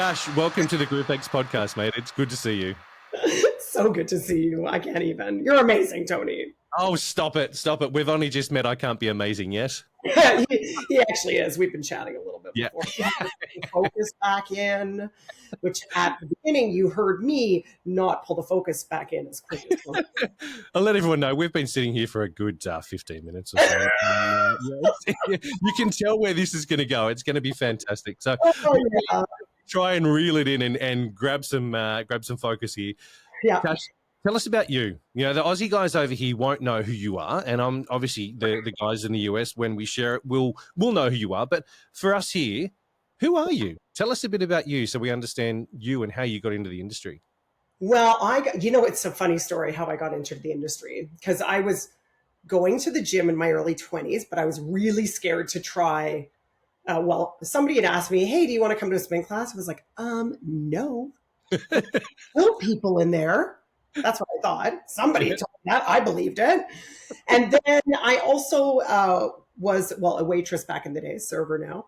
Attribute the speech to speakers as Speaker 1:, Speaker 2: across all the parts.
Speaker 1: Tash, welcome to the GROUPEX Podcast, mate. It's good to see you.
Speaker 2: So good to see you. I can't even. You're amazing, Tony.
Speaker 1: Oh, stop it. Stop it. We've only just met. I can't be amazing yet.
Speaker 2: he actually is. We've been chatting a little bit before.
Speaker 1: Yeah.
Speaker 2: Focus back in, which at the beginning you heard me not pull the focus back in as quick as possible.
Speaker 1: I'll let everyone know we've been sitting here for a good 15 minutes or so. You can tell where this is going to go. It's going to be fantastic. So try and reel it in and grab some focus here.
Speaker 2: Yeah.
Speaker 1: Tash, tell us about you. You know, the Aussie guys over here won't know who you are, and I'm obviously the guys in the US, when we share it, will know who you are. But for us here, who are you? Tell us a bit about you so we understand you and how you got into the industry.
Speaker 2: Well, it's a funny story how I got into the industry, because I was going to the gym in my early 20s, but I was really scared to try. Somebody had asked me, hey, do you want to come to a spin class? I was like, no. Little people in there. That's what I thought. Somebody told me that. I believed it. And then I also was a waitress back in the day, server now,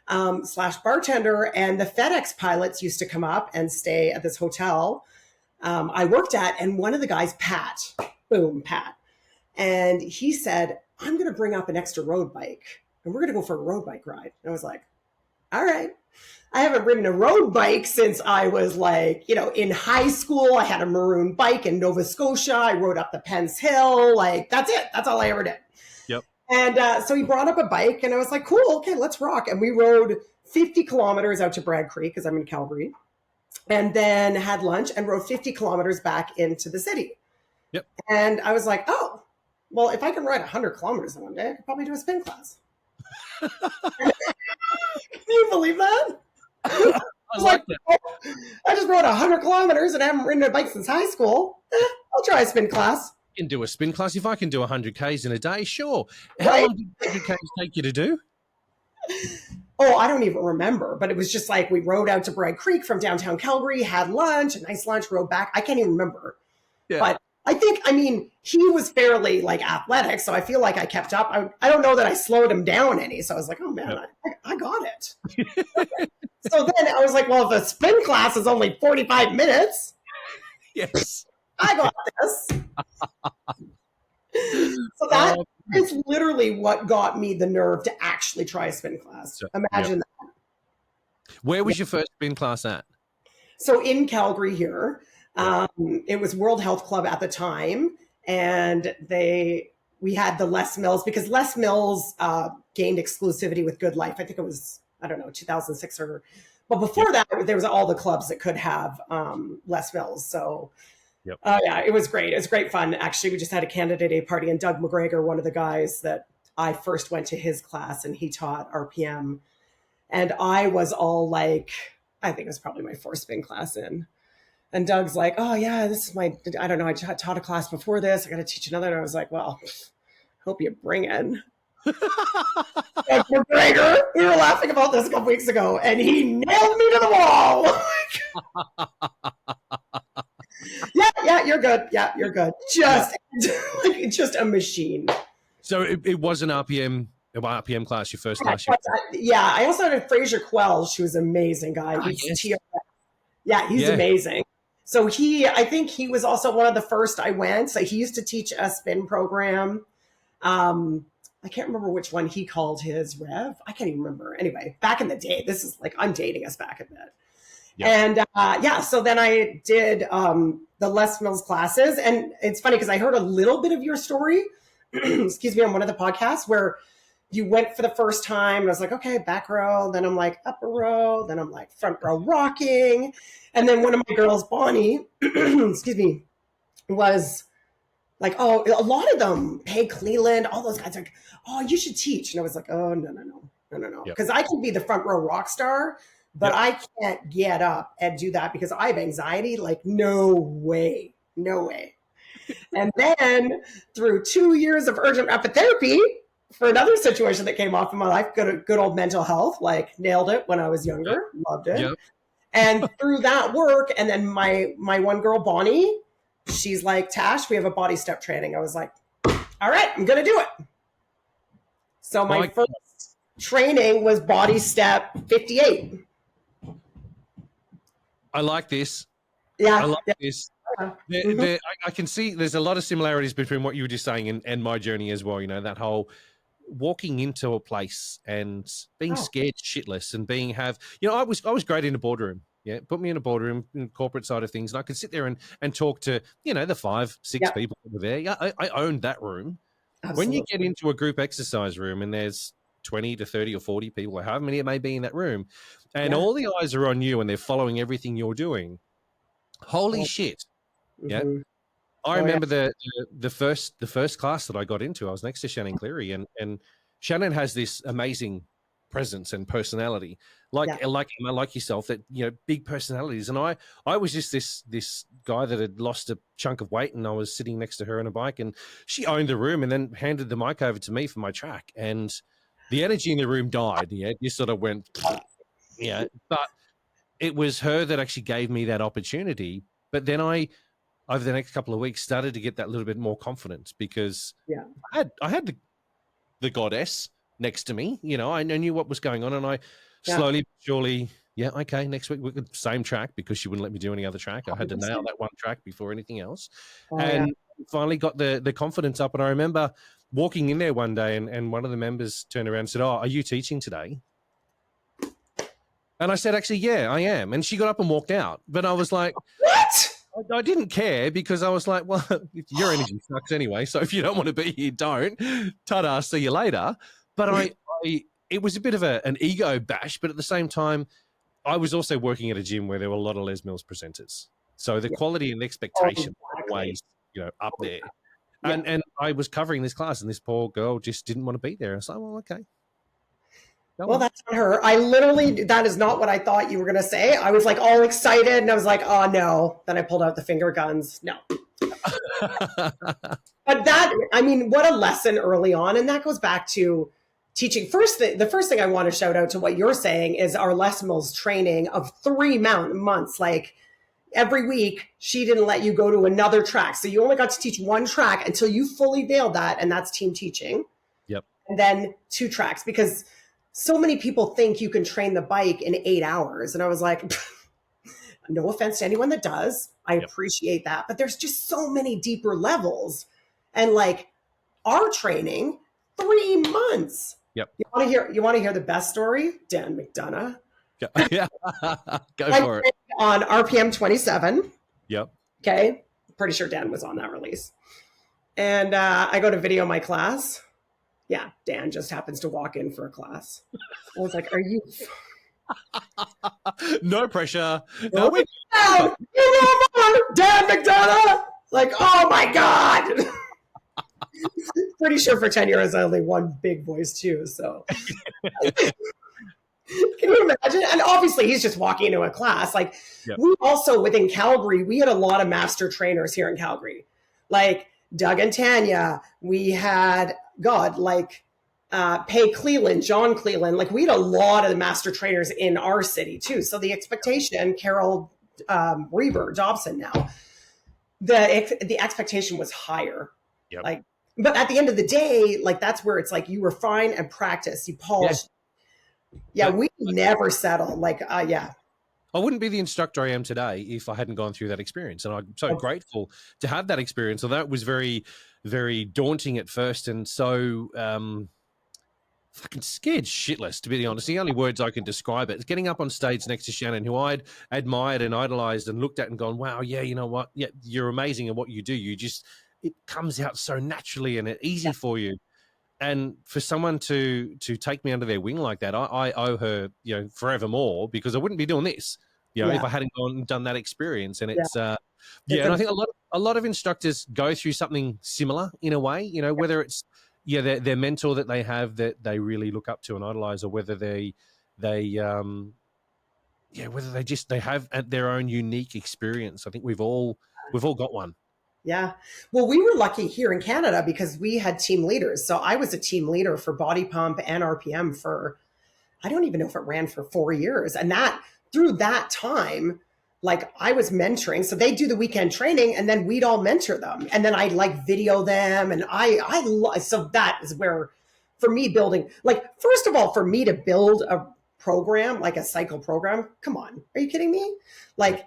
Speaker 2: / bartender. And the FedEx pilots used to come up and stay at this hotel I worked at. And one of the guys, Pat, and he said, I'm going to bring up an extra road bike and we're going to go for a road bike ride. And I was like, all right. I haven't ridden a road bike since I was in high school. I had a maroon bike in Nova Scotia. I rode up the Penn's Hill. That's it. That's all I ever did.
Speaker 1: Yep.
Speaker 2: And so he brought up a bike and I was like, cool. Okay, let's rock. And we rode 50 kilometers out to Bragg Creek because I'm in Calgary, and then had lunch and rode 50 kilometers back into the city.
Speaker 1: Yep. And
Speaker 2: I was like, oh, well, if I can ride 100 kilometers in one day, I could probably do a spin class. Can you believe that? I just rode 100 kilometers and I haven't ridden a bike since high school. I'll try a spin class.
Speaker 1: You can do a spin class. If I can do 100 Ks in a day, sure. How
Speaker 2: Right?
Speaker 1: long did 100 Ks take you to do?
Speaker 2: Oh, I don't even remember. But it was just we rode out to Bragg Creek from downtown Calgary, had lunch, a nice lunch, rode back. I can't even remember. Yeah. But he was fairly athletic, so I feel like I kept up. I don't know that I slowed him down any. So I was like, oh man, I got it. So then I was like, well, if a spin class is only 45 minutes,
Speaker 1: yes,
Speaker 2: I got this. So that is literally what got me the nerve to actually try a spin class. Imagine that.
Speaker 1: Where was your first spin class at?
Speaker 2: So in Calgary here. It was World Health Club at the time, and we had the Les Mills, because Les Mills gained exclusivity with Good Life. I think it was, 2006 but before that, there was all the clubs that could have Les Mills. So it was great. It was great fun. Actually, we just had a Canada Day party, and Doug McGregor, one of the guys that I first went to his class, and he taught RPM. And I was all I think it was probably my fourth spin class in. And Doug's like, oh, yeah, this is I taught a class before this. I got to teach another. And I was like, well, hope you bring it. McGregor, we were laughing about this a couple weeks ago, and he nailed me to the wall. Yeah, you're good. Yeah, you're good. Just a machine.
Speaker 1: So it was an RPM class, your first class?
Speaker 2: Yeah, I also had a Fraser Quelch, who was an amazing guy. He's amazing. So I think he was also one of the first I went. So he used to teach a spin program. I can't remember which one he called his Rev. I can't even remember. Anyway, back in the day, this is I'm dating us back a bit. Yep. And so then I did the Les Mills classes. And it's funny because I heard a little bit of your story, excuse me, on one of the podcasts where you went for the first time. And I was like, okay, back row. Then I'm like upper row. Then I'm like front row rocking. And then one of my girls, Bonnie, excuse me, was like, oh, a lot of them, Peg Cleland, all those guys are like, oh, you should teach. And I was like, oh, no. Because I can be the front row rock star, but I can't get up and do that because I have anxiety. No way. And then through 2 years of urgent rapid therapy for another situation that came off in my life, good old mental health, nailed it when I was younger, loved it. Yep. And through that work, and then my one girl, Bonnie, she's like, Tash, we have a body step training. I was like, all right, I'm going to do it. So my first training was body step 58.
Speaker 1: I like this.
Speaker 2: Yeah.
Speaker 1: I like
Speaker 2: Yeah.
Speaker 1: this.
Speaker 2: Mhm.
Speaker 1: I can see there's a lot of similarities between what you were just saying and my journey as well. That whole walking into a place and being
Speaker 2: Oh,
Speaker 1: scared shitless and I was great in a boardroom. Yeah, put me in a boardroom, in the corporate side of things, and I could sit there and talk to the 5-6
Speaker 2: yeah,
Speaker 1: people that were there. Yeah, I owned that room. When you
Speaker 2: absolutely.
Speaker 1: get into a group exercise room and there's 20 to 30 or 40 people, or however many it may be in that room, and
Speaker 2: Yeah.
Speaker 1: all the eyes are on you and they're following everything you're doing, holy
Speaker 2: Oh,
Speaker 1: shit. Yeah.
Speaker 2: hmm.
Speaker 1: I
Speaker 2: Oh, yeah.
Speaker 1: remember the first class that I got into. I was next to Shannon Cleary, and Shannon has this amazing presence and personality,
Speaker 2: Yeah.
Speaker 1: like yourself, that big personalities. And I was just this guy that had lost a chunk of weight, and I was sitting next to her on a bike, and she owned the room, and then handed the mic over to me for my track, and the energy in the room died. Yeah, it just sort of went, yeah. But it was her that actually gave me that opportunity. But then over the next couple of weeks, started to get that little bit more confidence because
Speaker 2: Yeah.
Speaker 1: I had the goddess next to me. I knew what was going on, and I
Speaker 2: Yeah.
Speaker 1: slowly, but surely, yeah, okay, next week we could same track, because she wouldn't let me do any other track. I had to nail
Speaker 2: 100%.
Speaker 1: that one track before anything else,
Speaker 2: Oh, yeah.
Speaker 1: and finally got the confidence up. And I remember walking in there one day, and one of the members turned around and said, "Oh, are you teaching today?" And I said, "Actually, yeah, I am." And she got up and walked out. But I was like,
Speaker 2: What?
Speaker 1: I didn't care, because I was like, well, your energy sucks anyway. So if you don't want to be here, don't. Ta-da, see you later. But it was a bit of an ego bash. But at the same time, I was also working at a gym where there were a lot of Les Mills presenters. So the
Speaker 2: Yeah.
Speaker 1: quality and
Speaker 2: Oh,
Speaker 1: expectation were
Speaker 2: exactly.
Speaker 1: always, up
Speaker 2: Oh,
Speaker 1: there.
Speaker 2: yeah.
Speaker 1: And I was covering this class, and this poor girl just didn't want to be there. I was like, well, okay. Go
Speaker 2: Well,
Speaker 1: on.
Speaker 2: that's on her. That is not what I thought you were going to say. I was like all excited and I was like, oh no. Then I pulled out the finger guns. No. But what a lesson early on. And that goes back to teaching. The first thing I want to shout out to what you're saying is our Les Mills training of 3 months. Like every week, she didn't let you go to another track. So you only got to teach one track until you fully nailed that. And that's team teaching.
Speaker 1: Yep.
Speaker 2: And then 2 tracks, because so many people think you can train the bike in 8 hours. And I was like, no offense to anyone that does. I appreciate that. But there's just so many deeper levels. And like our training, 3 months.
Speaker 1: Yep.
Speaker 2: You want to hear the best story? Dan McDonough.
Speaker 1: Yeah. Go
Speaker 2: I
Speaker 1: for it.
Speaker 2: On RPM 27.
Speaker 1: Yep.
Speaker 2: Okay. Pretty sure Dan was on that release. And I go to video my class. Yeah, Dan just happens to walk in for a class. I was like, are you...
Speaker 1: No pressure.
Speaker 2: No, you know more, Dan McDonough! Like, oh my God! Pretty sure for 10 years I only one big voice too, so... Can you imagine? And obviously he's just walking into a class. Like, we also, within Calgary, we had a lot of master trainers here in Calgary. Like, Doug and Tanya. We had... Pay Cleland, John Cleland. Like we had a lot of the master trainers in our city too. So the expectation, Carol Reber Dobson now, the expectation was higher.
Speaker 1: Yep.
Speaker 2: Like, but at the end of the day, like that's where it's like you refine and practice, you polish. Yeah, we never settle. Like, yeah.
Speaker 1: I wouldn't be the instructor I am today if I hadn't gone through that experience. And I'm so grateful to have that experience. Although it was very, very daunting at first, and so fucking scared shitless, to be honest. The only words I can describe it is getting up on stage next to Shannon, who I'd admired and idolized and looked at and gone, wow, yeah, you know what? Yeah, you're amazing at what you do. It comes out so naturally and easy for you. And for someone to take me under their wing like that, I owe her, forevermore, because I wouldn't be doing this, if I hadn't gone and done that experience. And it's, and I think a lot of instructors go through something similar in a way, whether it's, their mentor that they have that they really look up to and idolize, or whether they have their own unique experience. I think we've all got one.
Speaker 2: Yeah. Well, we were lucky here in Canada because we had team leaders. So I was a team leader for Body Pump and RPM for, I don't even know if it ran for 4 years. And through that time, like I was mentoring. So they do the weekend training and then we'd all mentor them. And then I'd like video them. And so that is where, for me building, like, first of all, for me to build program, like a cycle program. Come on. Are you kidding me? Like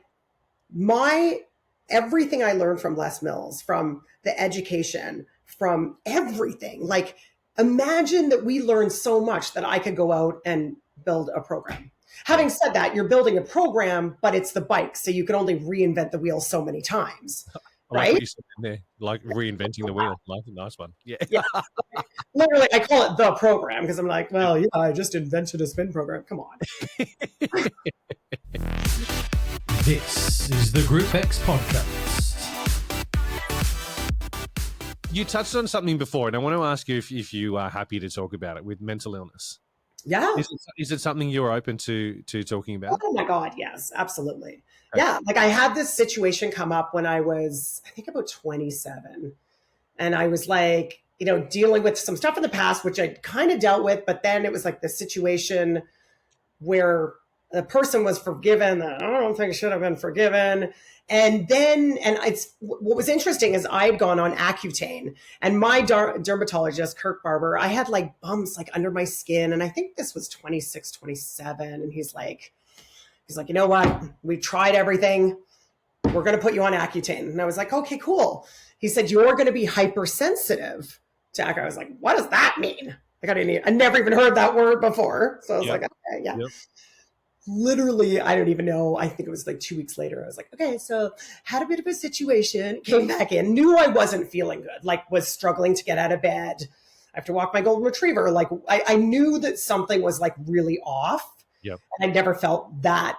Speaker 2: everything I learned from Les Mills, from the education, from everything, like imagine that we learned so much that I could go out and build a program. Having said that, you're building a program, but it's the bike. So you can only reinvent the wheel so many times.
Speaker 1: I like
Speaker 2: right?
Speaker 1: what you said in there, like reinventing the wheel. Like a nice one. Yeah.
Speaker 2: Literally, I call it the program because I'm like, well, yeah, I just invented a spin program. Come on.
Speaker 3: This is the GROUPEX Podcast.
Speaker 1: You touched on something before, and I want to ask you if you are happy to talk about it with mental illness.
Speaker 2: Yeah.
Speaker 1: Is it something you're open to talking about?
Speaker 2: Oh my God, yes, absolutely. Okay. Yeah, like I had this situation come up when I was, I think about 27. And I was like, dealing with some stuff in the past, which I kind of dealt with, but then it was like the situation where the person was forgiven that I don't think should have been forgiven. And what was interesting is I had gone on Accutane, and my dermatologist, Kirk Barber, I had like bumps like under my skin. And I think this was 26, 27. And he's like, you know what? We tried everything. We're going to put you on Accutane. And I was like, okay, cool. He said, you're going to be hypersensitive to Accutane. I was like, what does that mean? Like, I never even heard that word before. So I was like, okay, yeah. Yep. Literally, I don't even know. I think it was like 2 weeks later. I was like, okay, so had a bit of a situation, came back in, knew I wasn't feeling good, like was struggling to get out of bed. I have to walk my golden retriever. Like I knew that something was like really off.
Speaker 1: Yep.
Speaker 2: And I never felt that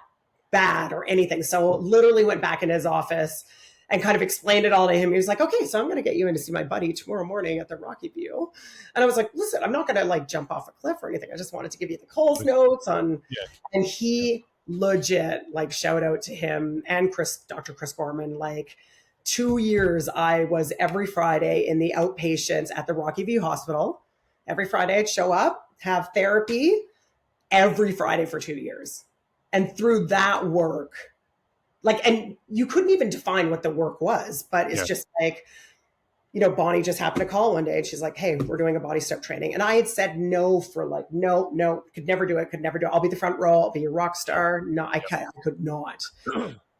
Speaker 2: bad or anything. So literally went back in his office and kind of explained it all to him. He was like, okay, so I'm going to get you in to see my buddy tomorrow morning at the Rocky View. And I was like, listen, I'm not going to like jump off a cliff or anything. I just wanted to give you the Coles notes on, and he legit, like, shout out to him and Dr. Chris Gorman, like 2 years, I was every Friday in the outpatients at the Rocky View Hospital. Every Friday I'd show up, have therapy every Friday for 2 years. And through that work, like, and you couldn't even define what the work was, but it's just like, Bonnie just happened to call one day and she's like, hey, we're doing a body step training. And I had said no for like, no, could never do it. I'll be the front row. I'll be a rock star. No, I could not.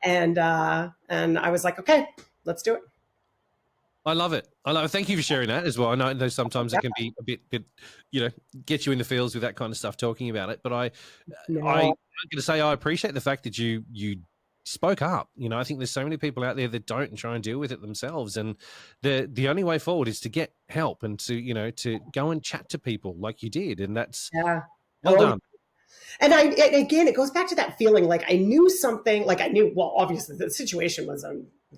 Speaker 2: And I was like, okay, let's do it.
Speaker 1: I love it. Thank you for sharing that as well. I know sometimes it can be a bit, get you in the fields with that kind of stuff, talking about it. But I'm going to say I appreciate the fact that you spoke up. I think there's so many people out there that don't and try and deal with it themselves. And the only way forward is to get help and to go and chat to people like you did. And that's well done.
Speaker 2: And again, it goes back to that feeling like I knew something, like I knew, well, obviously the situation was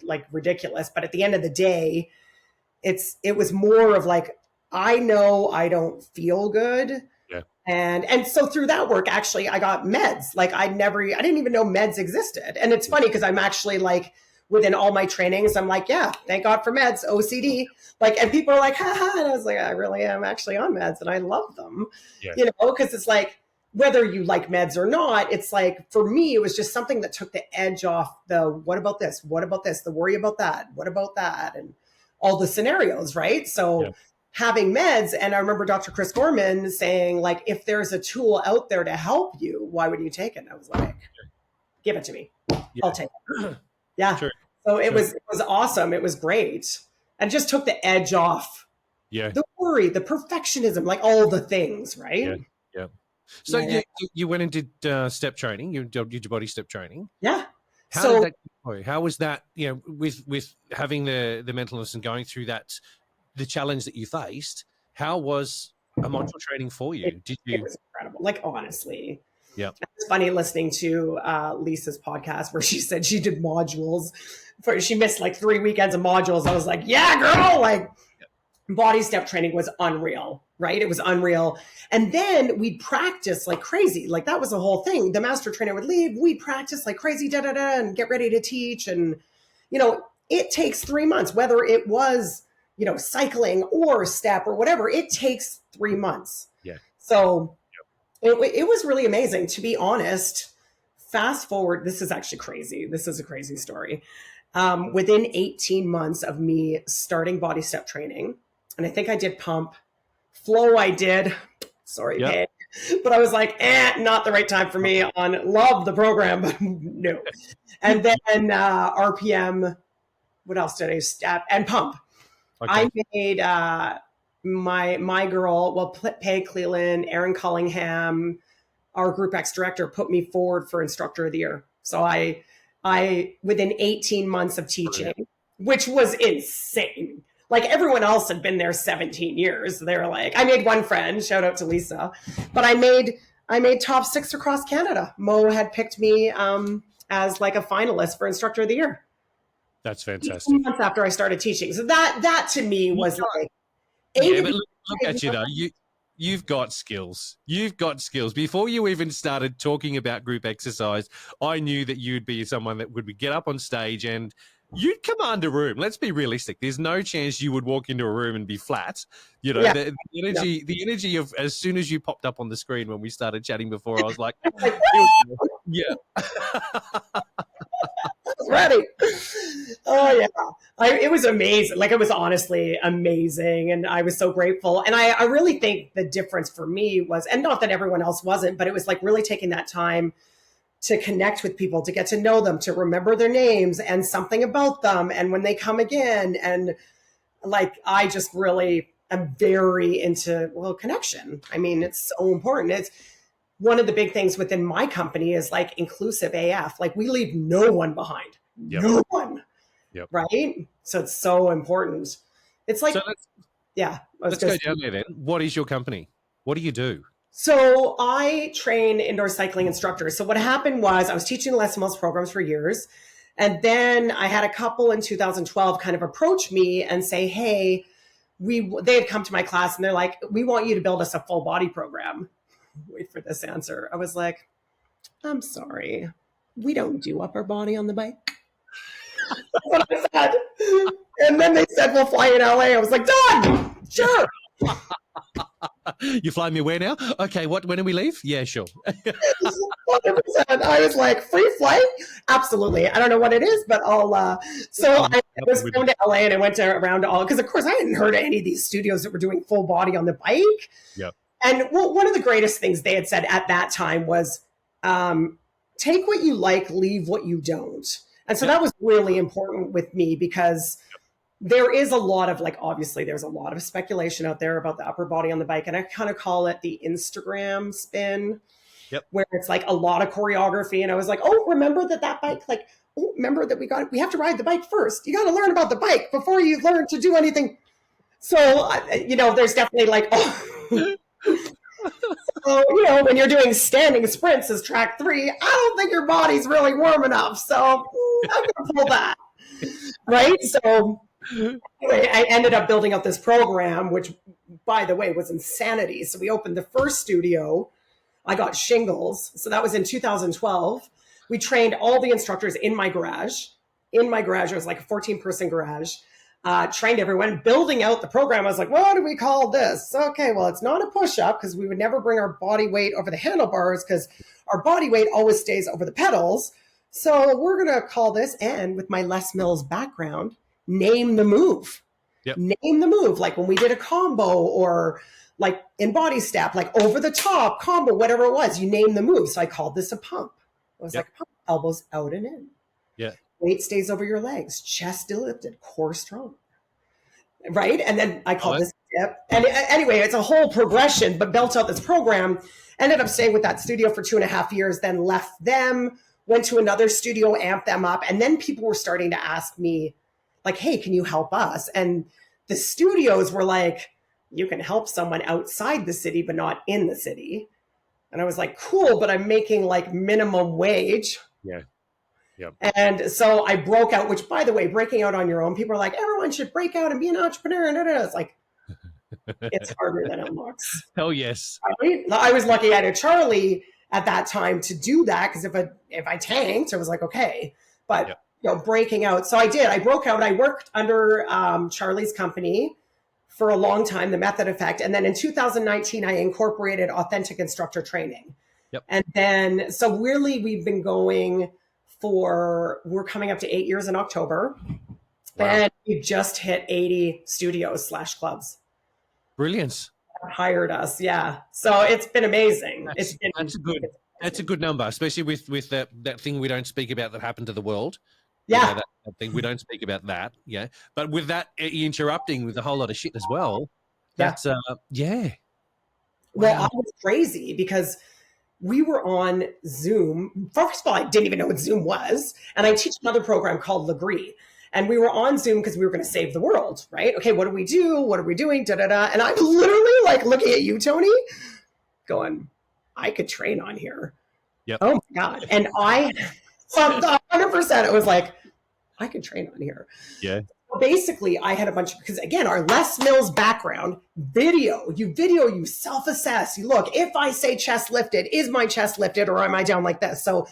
Speaker 2: like ridiculous, but at the end of the day, it was more of like, I know I don't feel good.
Speaker 1: Yeah.
Speaker 2: And so through that work, actually, I got meds. Like I didn't even know meds existed. And it's funny because I'm actually like, within all my trainings, I'm like, yeah, thank God for meds, OCD. Like, and people are like, haha. And I was like, I really am actually on meds and I love them, because it's like, whether you like meds or not, it's like, for me, it was just something that took the edge off the, what about this? What about this? The worry about that? What about that? And all the scenarios, right? So having meds, and I remember Dr. Chris Gorman saying, like, if there's a tool out there to help you, why would you take it? And I was like, give it to me. I'll take it. Yeah. Sure. So it was awesome. It was great. And just took the edge off. Yeah. The worry, the perfectionism, like all the things, right?
Speaker 1: Yeah. So you went and did step training. You did your body step training.
Speaker 2: Yeah.
Speaker 1: How did that go? How was that? With having the mental illness and going through that, the challenge that you faced. How was a module training for you?
Speaker 2: It was incredible. Like, honestly.
Speaker 1: Yeah.
Speaker 2: It's funny listening to Lisa's podcast where she said she did modules. She missed like 3 weekends of modules. I was like, yeah, girl. Like, body step training was unreal, right? It was unreal. And then we'd practice like crazy. Like, that was the whole thing. The master trainer would leave. We'd practice like crazy, and get ready to teach. And, it takes 3 months, whether it was, cycling or step or whatever, it takes 3 months.
Speaker 1: Yeah.
Speaker 2: So it was really amazing, to be honest. Fast forward. This is actually crazy. This is a crazy story. Within 18 months of me starting body step training, and I think I did pump, flow I did, sorry, Paige. But I was like, not the right time for me on love the program, but no. And then RPM, what else did I step? And pump. Okay. I made my girl, well, Peg Cleland, Aaron Cullingham, our GROUPEX director, put me forward for Instructor of the Year. So I within 18 months of teaching, which was insane. Like everyone else had been there 17 years. They're like, I made one friend, shout out to Lisa, but I made top 6 across Canada. Mo had picked me as like a finalist for Instructor of the Year.
Speaker 1: That's fantastic.
Speaker 2: 18 months after I started teaching. So that to me was like,
Speaker 1: yeah, but look at you though. You've got skills. You've got skills. Before you even started talking about group exercise, I knew that you'd be someone that would get up on stage and you'd command a room. Let's be realistic. There's no chance you would walk into a room and be flat. You know, the energy of as soon as you popped up on the screen when we started chatting before, I was like, yeah.
Speaker 2: Ready. Oh yeah. It was amazing. Like it was honestly amazing. And I was so grateful. And I really think the difference for me was, and not that everyone else wasn't, but it was like really taking that time to connect with people, to get to know them, to remember their names and something about them. And when they come again, and like, I just really am very into, connection. I mean, it's so important. It's one of the big things within my company is like inclusive AF. Like we leave no one behind, no one. Yep. Right. So it's so important. It's like,
Speaker 1: let's go down there then. What is your company? What do you do?
Speaker 2: So I train indoor cycling instructors. So what happened was I was teaching Les Mills programs for years. And then I had a couple in 2012 kind of approach me and say, hey, they had come to my class and they're like, we want you to build us a full body program. Wait for this answer. I was like, I'm sorry. We don't do upper body on the bike. That's what I said. And then they said, we'll fly in LA. I was like, done. Sure.
Speaker 1: You fly me where now? Okay, when do we leave? Yeah, sure.
Speaker 2: 100%. I was like, free flight? Absolutely. I don't know what it is, but I'll I was going to LA and I went around to all, because of course I hadn't heard of any of these studios that were doing full body on the bike.
Speaker 1: Yep.
Speaker 2: And one of the greatest things they had said at that time was, take what you like, leave what you don't. And so that was really important with me because there is a lot of obviously there's a lot of speculation out there about the upper body on the bike. And I kind of call it the Instagram spin, where it's like a lot of choreography. And I was like, oh, remember that bike, remember that we have to ride the bike first. You got to learn about the bike before you learn to do anything. So, there's definitely so, when you're doing standing sprints as track 3, I don't think your body's really warm enough. So I'm going to pull that. Right. So anyway, I ended up building up this program, which, by the way, was insanity. So we opened the first studio. I got shingles. So that was in 2012. We trained all the instructors in my garage. It was like a 14-person garage. Trained everyone, building out the program. I was like, what do we call this? Okay, well, it's not a push-up because we would never bring our body weight over the handlebars because our body weight always stays over the pedals. So we're going to call this, and with my Les Mills background, name the move. Yep. Name the move. Like when we did a combo or like in body step, like over the top combo, whatever it was, you name the move. So I called this a pump. It was like a pump, elbows out and in.
Speaker 1: Yeah.
Speaker 2: Weight stays over your legs, chest still lifted, core strong. Right? And then I call this dip. And anyway, it's a whole progression, but built out this program. Ended up staying with that studio for 2.5 years, then left them, went to another studio, amped them up. And then people were starting to ask me, like, hey, can you help us? And the studios were like, you can help someone outside the city, but not in the city. And I was like, cool, but I'm making like minimum wage.
Speaker 1: Yeah. Yep.
Speaker 2: And so I broke out, which, by the way, breaking out on your own, people are like, everyone should break out and be an entrepreneur. And it's like, it's harder than it looks.
Speaker 1: Hell yes.
Speaker 2: Right? I was lucky I had a Charlie at that time to do that, because if I tanked, I was like, okay. But breaking out. So I did. I broke out. I worked under Charlie's company for a long time, the Method Effect. And then in 2019, I incorporated Authentic Instructor Training.
Speaker 1: Yep.
Speaker 2: And then, so really we've been going we're coming up to 8 years in October. Wow. And we just hit 80 studios /clubs.
Speaker 1: Brilliant.
Speaker 2: hired us. Yeah. So it's been amazing.
Speaker 1: That's a good number, especially with that thing we don't speak about that happened to the world.
Speaker 2: Yeah.
Speaker 1: That thing we don't speak about that. Yeah. But with that interrupting with a whole lot of shit as well. That's yeah.
Speaker 2: Well,
Speaker 1: Wow.
Speaker 2: I was crazy because we were on Zoom. First of all, I didn't even know what Zoom was. And I teach another program called Legree. And we were on Zoom because we were going to save the world, right? Okay, what do we do? What are we doing? Da, da, da. And I'm literally like looking at you, Tony, going, I could train on here.
Speaker 1: Yep.
Speaker 2: Oh my God. And I, 100%, it was like, I could train on here.
Speaker 1: Yeah.
Speaker 2: Basically, I had a bunch of, because again, our Les Mills background, you self-assess, you look, if I say chest lifted, is my chest lifted or am I down like this? So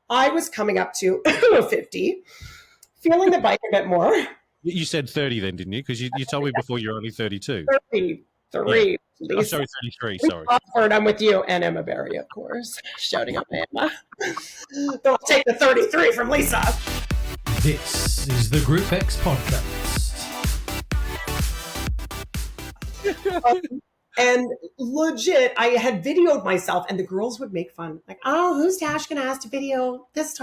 Speaker 2: I was coming up to 50, feeling the bike a bit more.
Speaker 1: You said 30 then, didn't you? Because you told me before you're only 32.
Speaker 2: 33.
Speaker 1: Yeah. Oh, sorry, 33, sorry.
Speaker 2: Oxford, I'm with you, and Emma Berry, of course. Shouting out Emma. Don't take the 33 from Lisa.
Speaker 3: This is the GROUPEX Podcast.
Speaker 2: And legit, I had videoed myself, and the girls would make fun. Like, oh, who's Tash going to ask to video this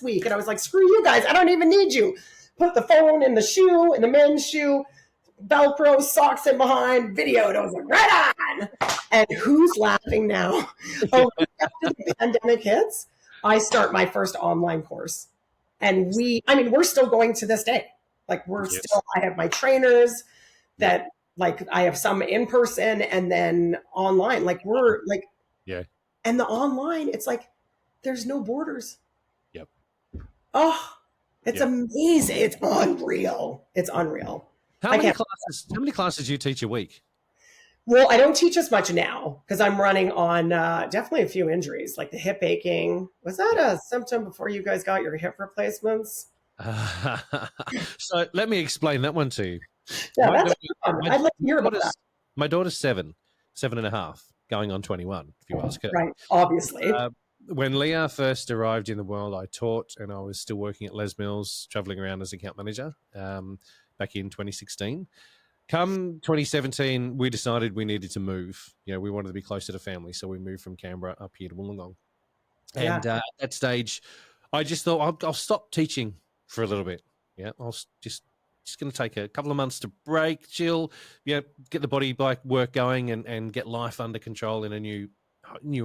Speaker 2: week? And I was like, screw you guys. I don't even need you. Put the phone in the shoe, in the men's shoe, Velcro, socks in behind, videoed. I was like, right on. And who's laughing now? Oh, after the pandemic hits, I start my first online course. And we're still going to this day. Like I have my trainers that like I have some in person and then online. Like and the online, it's like, there's no borders.
Speaker 1: Yep.
Speaker 2: Oh, it's amazing. It's unreal. It's unreal.
Speaker 1: How many classes do you teach a week?
Speaker 2: Well, I don't teach as much now because I'm running on definitely a few injuries, like the hip aching. Was that a symptom before you guys got your hip replacements?
Speaker 1: So let me explain that one to you.
Speaker 2: Yeah, that's fun. I'd like to hear about that.
Speaker 1: My daughter's 7.5, going on 21, if you ask her.
Speaker 2: Right, obviously.
Speaker 1: When Leah first arrived in the world, I taught, and I was still working at Les Mills, traveling around as account manager back in 2016. Come 2017, we decided we needed to move. We wanted to be closer to family, so we moved from Canberra up here to Wollongong. And at that stage, I just thought I'll stop teaching for a little bit. Yeah, I'll just going to take a couple of months to break, chill, get the body bike work going, and get life under control in a new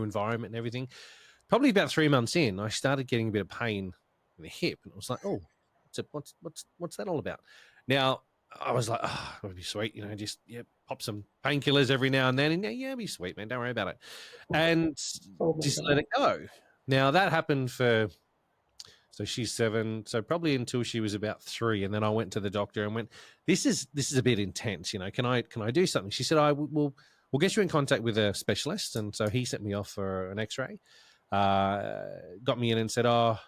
Speaker 1: environment and everything. Probably about 3 months in, I started getting a bit of pain in the hip, and I was like, "Oh, what's that all about?" Now I was like, "Oh, it would be sweet, just pop some painkillers every now and then, and it'd be sweet, man. Don't worry about it, and just let it go." Now that happened so she's 7, so probably until she was about 3, and then I went to the doctor and went, "This is a bit intense, Can I do something?" She said, "We'll get you in contact with a specialist," and so he sent me off for an X-ray. Got me in and said, "Oh,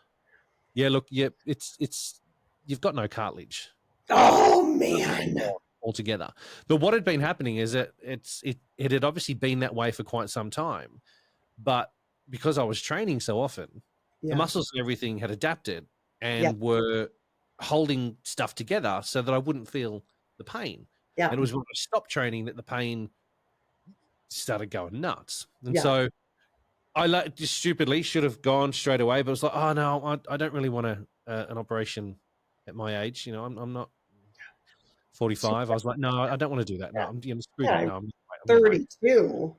Speaker 1: yeah, look, it's you've got no cartilage."
Speaker 2: Oh man!
Speaker 1: Altogether, but what had been happening is that it had obviously been that way for quite some time, but because I was training so often, the muscles and everything had adapted and were holding stuff together so that I wouldn't feel the pain. Yeah, and it was when I stopped training that the pain started going nuts, and so I just stupidly should have gone straight away, but it was like, oh no, I don't really want an operation at my age. I'm not 45. I was like, no, I don't want to do that. No, I'm screwed up. No, I'm
Speaker 2: 32.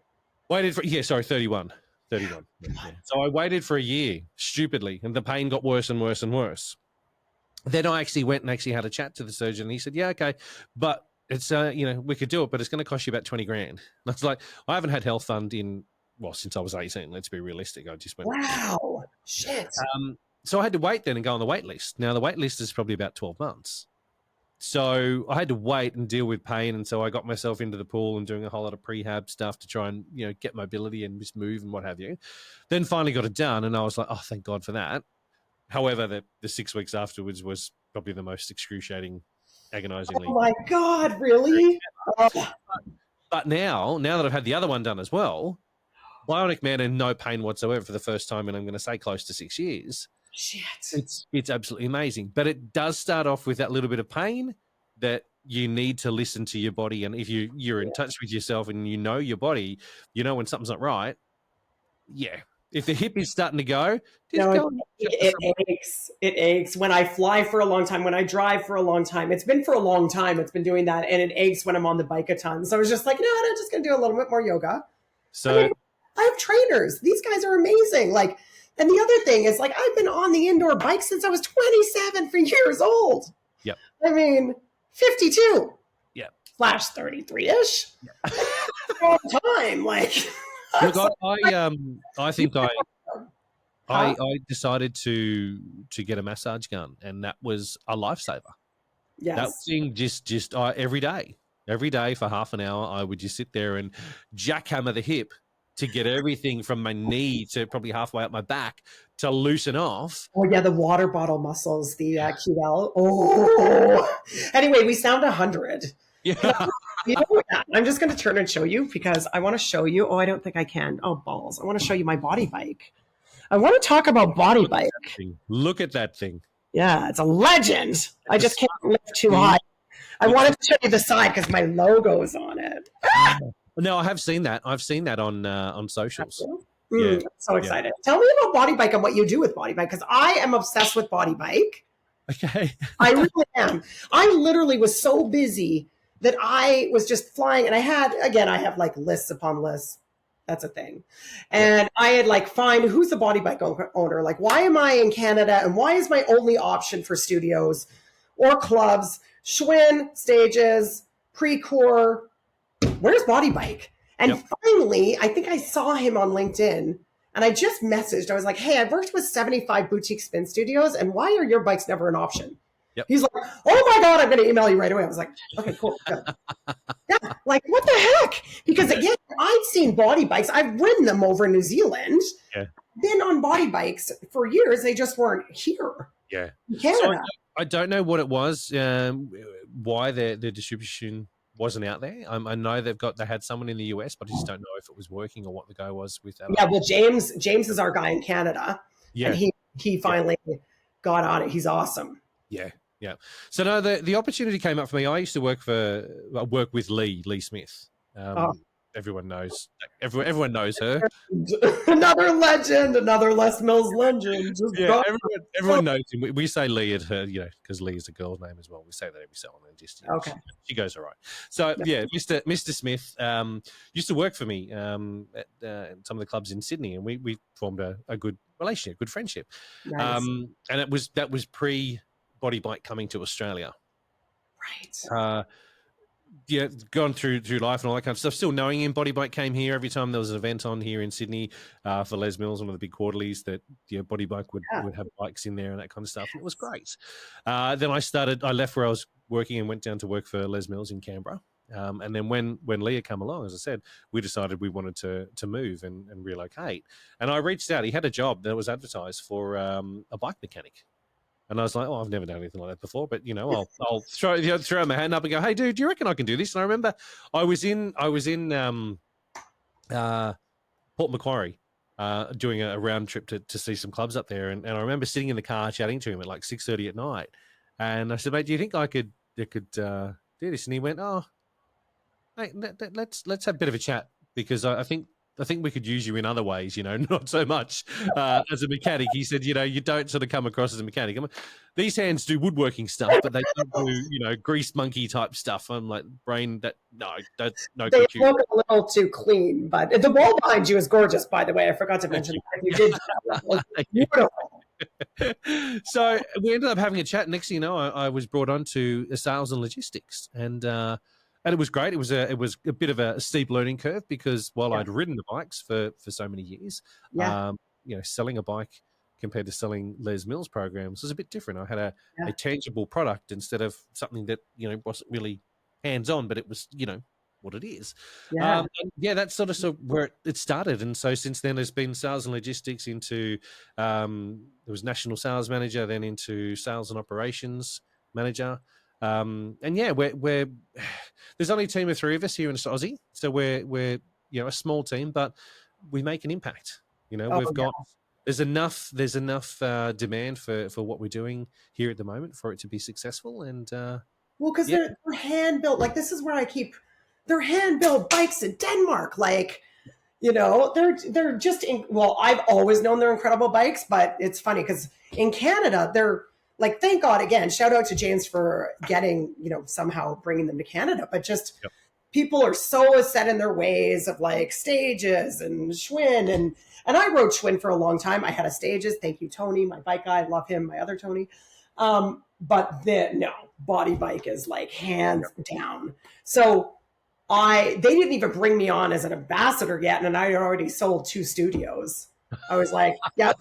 Speaker 1: Waited for 31. 31. Yeah. So I waited for a year, stupidly, and the pain got worse and worse and worse. Then I actually went and had a chat to the surgeon, and he said, "Yeah, okay, but it's we could do it, but it's going to cost you about 20 grand." And I was like, I haven't had health fund since I was 18. Let's be realistic. I just went,
Speaker 2: wow, shit.
Speaker 1: So I had to wait then and go on the wait list. Now the wait list is probably about 12 months. So I had to wait and deal with pain, and so I got myself into the pool and doing a whole lot of prehab stuff to try and get mobility and just move and what have you. Then finally got it done, and I was like, oh, thank God for that. However, the 6 weeks afterwards was probably the most excruciating, agonizingly.
Speaker 2: Oh my God, really?
Speaker 1: But now that I've had the other one done as well, bionic man and no pain whatsoever for the first time, and I'm going to say close to 6 years.
Speaker 2: Shit.
Speaker 1: It's absolutely amazing. But it does start off with that little bit of pain that you need to listen to your body. And if you're in touch with yourself and you know your body, you know when something's not right. Yeah. If the hip is starting to go, just go.
Speaker 2: It aches. It aches when I fly for a long time, when I drive for a long time. It's been for a long time. It's been doing that. And it aches when I'm on the bike a ton. So I was just like, no, I'm just going to do a little bit more yoga.
Speaker 1: So
Speaker 2: I have trainers. These guys are amazing. Like, and the other thing is, like, I've been on the indoor bike since I was 27 years old.
Speaker 1: Yep.
Speaker 2: I mean, 52.
Speaker 1: Yep.
Speaker 2: Slash 33-ish. Yep. Long time. Like,
Speaker 1: look, I think I decided to get a massage gun, and that was a lifesaver.
Speaker 2: Yes.
Speaker 1: That thing just every day for half an hour, I would just sit there and jackhammer the hip to get everything from my knee to probably halfway up my back to loosen off.
Speaker 2: Oh yeah, the water bottle muscles, the QL. Oh, anyway, we sound 100.
Speaker 1: Yeah.
Speaker 2: You know what? I'm just going to turn and show you because I want to show you. Oh, I don't think I can. Oh, balls. I want to show you my body bike. I want to talk about body bike.
Speaker 1: Look at that thing.
Speaker 2: Yeah, it's a legend. I just can't lift too high. I wanted to show you the side because my logo's on it.
Speaker 1: No, I have seen that. I've seen that on socials.
Speaker 2: Yeah. I'm so excited. Yeah. Tell me about body bike and what you do with body bike because I am obsessed with body bike.
Speaker 1: Okay.
Speaker 2: I really am. I literally was so busy that I was just flying and I have like lists upon lists. That's a thing. And I had like find who's the body bike owner? Like, why am I in Canada? And why is my only option for studios or clubs, Schwinn, Stages, Precor, where's body bike? And finally, I think I saw him on LinkedIn and I just messaged. I was like, hey, I've worked with 75 boutique spin studios and why are your bikes never an option? Yep. He's like, oh my God, I'm going to email you right away. I was like, okay, cool. Yeah, like what the heck? Because again, I'd seen body bikes. I've ridden them over in New Zealand. Yeah. Been on body bikes for years. They just weren't here.
Speaker 1: Yeah.
Speaker 2: In Canada.
Speaker 1: So I don't know what it was, why the distribution wasn't out there. I know they had someone in the US, but I just don't know if it was working or what the go was with that.
Speaker 2: Yeah, well, James is our guy in Canada. Yeah. And he finally got on it. He's awesome.
Speaker 1: Yeah. Yeah. So no, the opportunity came up for me. I used to work with Lee Smith. Everyone knows. Everyone knows her.
Speaker 2: Another legend. Another Les Mills legend.
Speaker 1: Yeah, everyone knows him. We say Lee at her, because Lee is a girl's name as well. We say that every so often. Just
Speaker 2: okay.
Speaker 1: She goes all right. So yeah, Mr. Smith used to work for me at some of the clubs in Sydney, and we formed a good relationship, good friendship. Nice. And that was pre body bike coming to Australia.
Speaker 2: Right.
Speaker 1: Gone through life and all that kind of stuff. Still knowing him, body bike came here every time there was an event on here in Sydney for Les Mills, one of the big quarterlies that body bike would have bikes in there and that kind of stuff. And it was great. Then I left where I was working and went down to work for Les Mills in Canberra. And then when Leah came along, as I said, we decided we wanted to move and relocate. And I reached out. He had a job that was advertised for a bike mechanic. And I was like, oh, I've never done anything like that before, but I'll throw my hand up and go, hey, dude, do you reckon I can do this? And I remember I was in Port Macquarie doing a round trip to see some clubs up there, and I remember sitting in the car chatting to him at like 6:30 at night, and I said, mate, do you think I could do this? And he went, oh, mate, let's have a bit of a chat because I think we could use you in other ways, not so much as a mechanic. He said, you don't sort of come across as a mechanic. These hands do woodworking stuff, but they don't do, grease monkey type stuff. I'm like, brain, that's no
Speaker 2: They
Speaker 1: computer.
Speaker 2: look a little too clean, but the wall behind you is gorgeous, by the way. I forgot to mention that. You did that. Beautiful.
Speaker 1: So we ended up having a chat. Next thing you know, I was brought on to sales and logistics, and it was great. It was a bit of a steep learning curve because while I'd ridden the bikes for so many years, selling a bike compared to selling Les Mills programs was a bit different. I had a tangible product instead of something that wasn't really hands-on, but it was what it is. That's sort of where it started. And so since then, there's been sales and logistics into there was national sales manager, then into sales and operations manager. We're there's only a team of 3 of us here in Aussie, so we're a small team, but we make an impact. There's enough demand for what we're doing here at the moment for it to be successful, and
Speaker 2: Well, because they're hand built. Like this is where they're hand built bikes in Denmark. Like, they're just I've always known they're incredible bikes, but it's funny because in Canada they're like, thank God again, shout out to James for getting, somehow bringing them to Canada, but just people are so set in their ways of like stages and Schwinn and I rode Schwinn for a long time. I had a stages. Thank you, Tony, my bike guy. I love him. My other Tony. But body bike is like hands down. So they didn't even bring me on as an ambassador yet. And I had already sold 2 studios. I was like, yeah,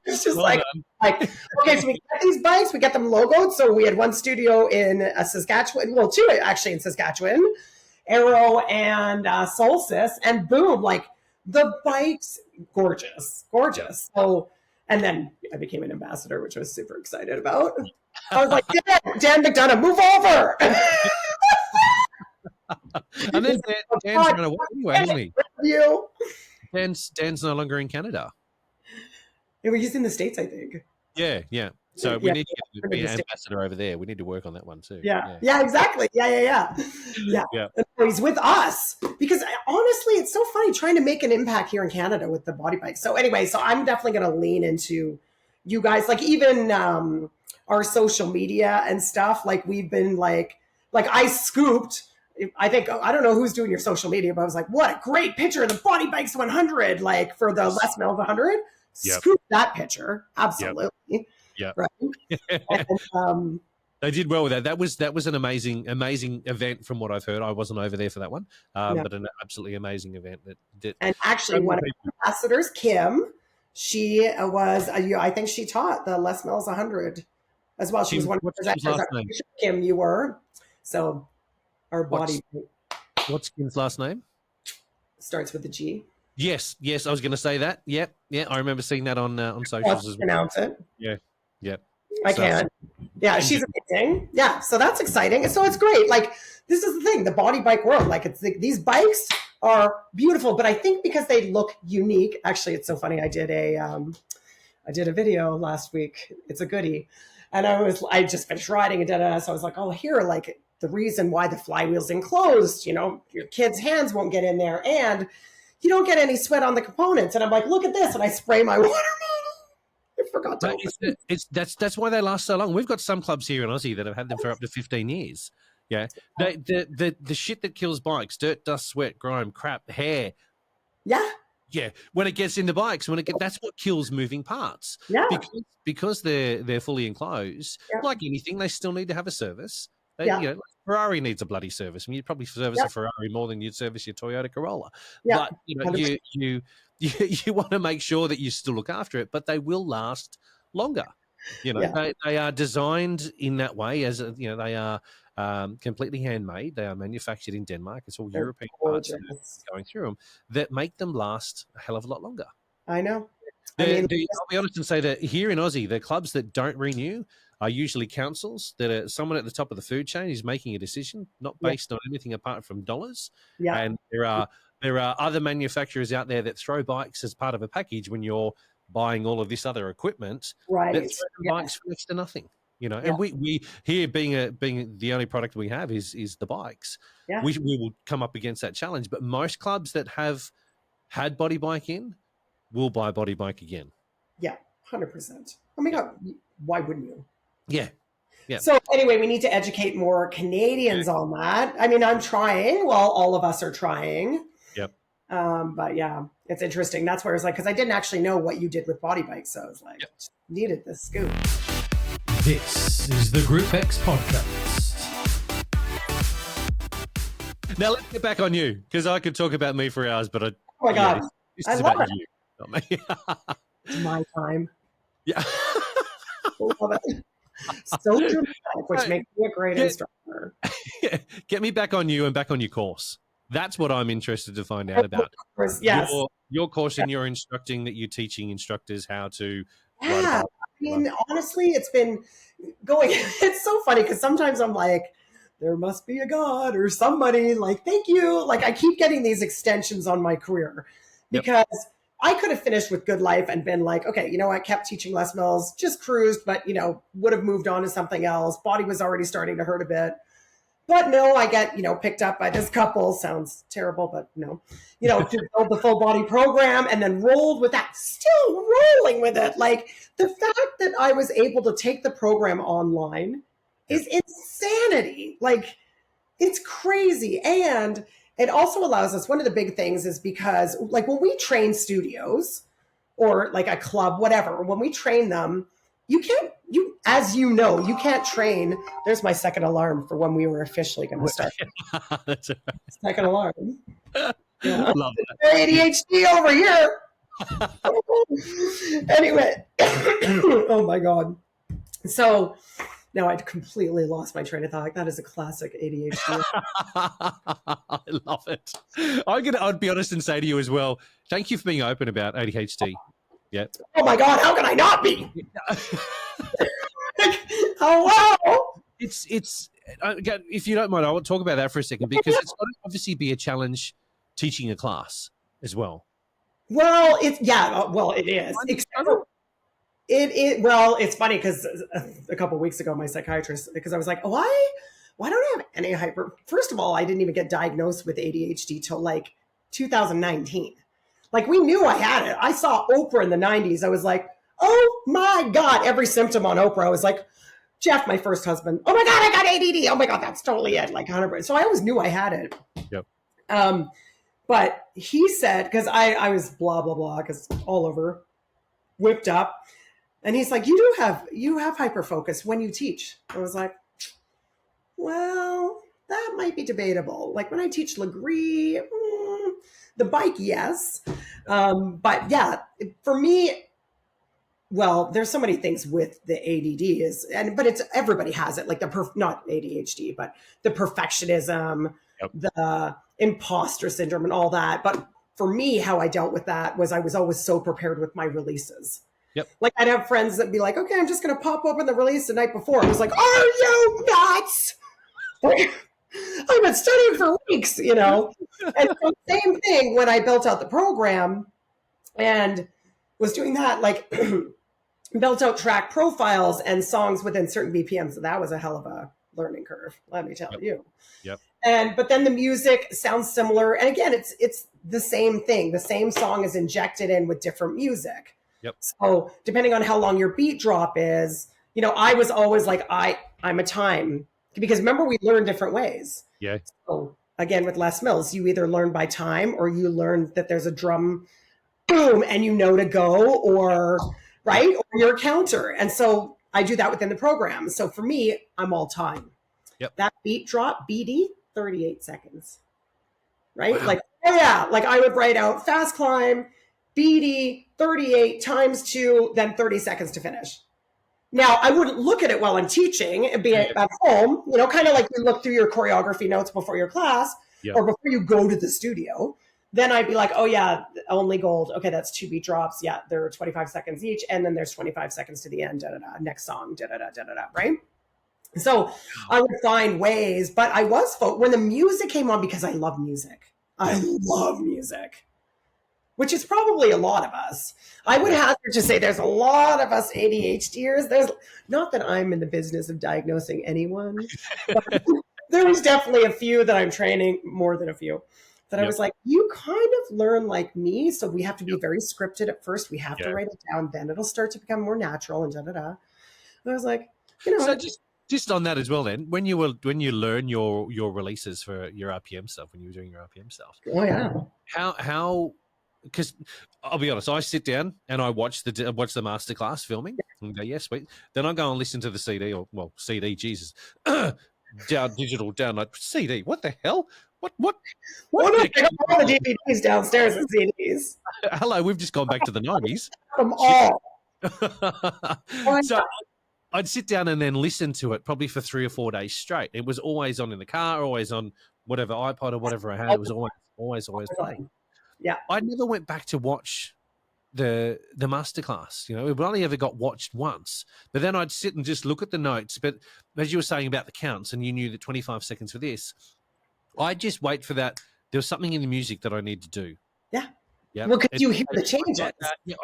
Speaker 2: it's just okay, so we get these bikes, we get them logoed. So we had 1 studio in Saskatchewan, 2 actually in Saskatchewan, Arrow and Solstice, and boom, like the bikes, gorgeous. So, and then I became an ambassador, which I was super excited about. I was like, Dan McDonough, move over.
Speaker 1: And then Dan's run away anyway, hasn't he? Dan's no longer in Canada.
Speaker 2: Yeah, he's in the States, I think.
Speaker 1: Yeah. So we need to be an ambassador over there. We need to work on that one too.
Speaker 2: Yeah, exactly. Yeah. He's with us because honestly, it's so funny trying to make an impact here in Canada with the body bike. So anyway, I'm definitely going to lean into you guys, like even our social media and stuff. Like we've been like I scooped. I don't know who's doing your social media, but I was like, what a great picture of the Body Bikes 100, like for the Les Mills 100. Scoop that picture. Absolutely.
Speaker 1: Yeah.
Speaker 2: Right. And,
Speaker 1: they did well with that. That was an amazing event from what I've heard. I wasn't over there for that one, but an absolutely amazing event.
Speaker 2: And actually, one of the ambassadors, Kim, she was, I think she taught the Les Mills 100 as well. She was one of the presenters. Kim, you were. So our body.
Speaker 1: What's Kim's last name?
Speaker 2: Starts with a G.
Speaker 1: Yes, I was going to say that. Yeah, I remember seeing that on socials as well.
Speaker 2: Pronounce it.
Speaker 1: Yeah.
Speaker 2: I can. Yeah, she's amazing. Yeah, so that's exciting. So it's great. Like this is the thing, the body bike world. Like these bikes are beautiful, but I think because they look unique. Actually, it's so funny. I did a video last week. It's a goodie, and I just finished riding and so I was like, oh, here, like the reason why the flywheel's enclosed. Your kids' hands won't get in there, and you don't get any sweat on the components. And I'm like, look at this. And I spray my water bottle. I forgot to.
Speaker 1: That's why they last so long. We've got some clubs here in Aussie that have had them for up to 15 years. Yeah. The shit that kills bikes, dirt, dust, sweat, grime, crap, hair.
Speaker 2: Yeah.
Speaker 1: Yeah. When it gets into bikes, that's what kills moving parts.
Speaker 2: Yeah.
Speaker 1: Because they're fully enclosed, like anything, they still need to have a service. Ferrari needs a bloody service. I mean, you'd probably service a Ferrari more than you'd service your Toyota Corolla. Yeah. But you want to make sure that you still look after it, but they will last longer. They are designed in that way as they are completely handmade. They are manufactured in Denmark. It's all European parts going through them that make them last a hell of a lot longer.
Speaker 2: I know.
Speaker 1: I'll be honest and say that here in Aussie, the clubs that don't renew are usually councils that are someone at the top of the food chain is making a decision, not based on anything apart from dollars. Yeah. And there are other manufacturers out there that throw bikes as part of a package when you're buying all of this other equipment.
Speaker 2: Right.
Speaker 1: That throw bikes for next to nothing. And we here being the only product we have is the bikes. Yeah. We will come up against that challenge. But most clubs that have had body bike in will buy body bike again.
Speaker 2: Yeah, 100%. Oh my God, why wouldn't you?
Speaker 1: Yeah.
Speaker 2: So anyway, we need to educate more Canadians on that. I mean, I'm trying. Well, all of us are trying.
Speaker 1: Yep.
Speaker 2: But yeah, it's interesting. That's where I was like, because I didn't actually know what you did with body bikes. So I was like, needed this scoop.
Speaker 3: This is the GROUPEX Podcast.
Speaker 1: Now let's get back on you, because I could talk about me for hours, but
Speaker 2: oh my God,
Speaker 1: this
Speaker 2: I
Speaker 1: is
Speaker 2: love
Speaker 1: about
Speaker 2: it.
Speaker 1: you, not me.
Speaker 2: It's my time.
Speaker 1: Yeah.
Speaker 2: Love it. So dramatic, which makes me a great instructor.
Speaker 1: Get me back on you and back on your course. That's what I'm interested to find out about.
Speaker 2: Of course, yes.
Speaker 1: Your course and your instructing, that you're teaching instructors how to.
Speaker 2: Yeah. I mean, honestly, it's been going. It's so funny because sometimes I'm like, there must be a God or somebody. Like, thank you. Like, I keep getting these extensions on my career because I could have finished with Good Life and been like, okay, you know what? Kept teaching Les Mills, just cruised, but would have moved on to something else. Body was already starting to hurt a bit. But no, I get, picked up by this couple. Sounds terrible, but no. To build the full body program and then rolled with that, still rolling with it. Like the fact that I was able to take the program online is insanity. Like it's crazy. And it also allows us, one of the big things is because like when we train studios or like a club, whatever, when we train them, you can't train. There's my second alarm for when we were officially going to start.
Speaker 1: That's right.
Speaker 2: Second alarm. Yeah.
Speaker 1: Love it.
Speaker 2: ADHD over here. Anyway. Oh my God. So now I'd completely lost my train of thought. Like, that is a classic ADHD.
Speaker 1: I love it. I'd be honest and say to you as well, thank you for being open about ADHD. Yeah.
Speaker 2: Oh my God, how can I not be? Hello.
Speaker 1: It's if you don't mind, I want to talk about that for a second because it's got to obviously be a challenge teaching a class as well.
Speaker 2: Well, it is. It's funny because a couple of weeks ago, my psychiatrist, because I was like, why don't I have any hyper? First of all, I didn't even get diagnosed with ADHD till like 2019. Like we knew I had it. I saw Oprah in the 90s. I was like, oh my God, every symptom on Oprah. I was like, Jeff, my first husband. Oh my God, I got ADD. Oh my God, that's totally it. Like 100%. So I always knew I had it.
Speaker 1: Yep.
Speaker 2: But he said, because I was blah, blah, blah, because all over, whipped up. And he's like, you have hyperfocus when you teach. I was like, well, that might be debatable. Like when I teach Legree, the bike, yes. But yeah, for me, well, there's so many things with the ADD but it's everybody has it. Like not ADHD, but the perfectionism, the imposter syndrome and all that. But for me, how I dealt with that was I was always so prepared with my releases.
Speaker 1: Yep.
Speaker 2: Like I'd have friends that'd be like, okay, I'm just going to pop open the release the night before. I was like, are you nuts? I've been studying for weeks, And so same thing when I built out the program and was doing that, like built out track profiles and songs within certain BPMs. So that was a hell of a learning curve, let me tell you.
Speaker 1: Yep.
Speaker 2: But then the music sounds similar. And again, it's the same thing. The same song is injected in with different music.
Speaker 1: Yep.
Speaker 2: So depending on how long your beat drop is, I was always like, I'm a time. Because remember, we learn different ways.
Speaker 1: Yeah.
Speaker 2: So again, with Les Mills, you either learn by time or you learn that there's a drum boom and to go or right or your counter. And so I do that within the program. So for me, I'm all time.
Speaker 1: Yep.
Speaker 2: That beat drop, BD, 38 seconds. Right?
Speaker 1: Wow.
Speaker 2: Like, like I would write out fast climb, BD, 38 times 2, then 30 seconds to finish. Now, I wouldn't look at it while I'm teaching and be at home, kind of like you look through your choreography notes before your class or before you go to the studio. Then I'd be like, oh, yeah, only gold. Okay, that's 2 beat drops. Yeah, they're 25 seconds each. And then there's 25 seconds to the end, next song, right? So I would find ways, but I was, when the music came on, because I love music. I love music. Which is probably a lot of us. I would hazard to say there's a lot of us ADHDers. There's not that I'm in the business of diagnosing anyone, but there was definitely a few that I'm training, more than a few, that I was like, you kind of learn like me. So we have to be very scripted at first. We have to write it down. Then it'll start to become more natural and And I was like,
Speaker 1: So just on that as well, then, when you learn your releases for your RPM stuff, when you were doing your RPM stuff.
Speaker 2: Oh yeah.
Speaker 1: How because I'll be honest, I sit down and I watch the masterclass filming and go, yes, sweet. Then I go and listen to the CD CD, Jesus, digital download CD. What the hell? What?
Speaker 2: All the DVDs downstairs and CDs.
Speaker 1: Hello, we've just gone back to the 90s.
Speaker 2: From all.
Speaker 1: So I'd sit down and then listen to it probably for 3 or 4 days straight. It was always on in the car, always on whatever iPod or whatever I had. It was always playing.
Speaker 2: Yeah,
Speaker 1: I never went back to watch the masterclass. It only ever got watched once. But then I'd sit and just look at the notes. But as you were saying about the counts, and you knew that 25 seconds for this, I'd just wait for that. There was something in the music that I need to do.
Speaker 2: Yeah.
Speaker 1: Yeah.
Speaker 2: Well, because you hear the changes.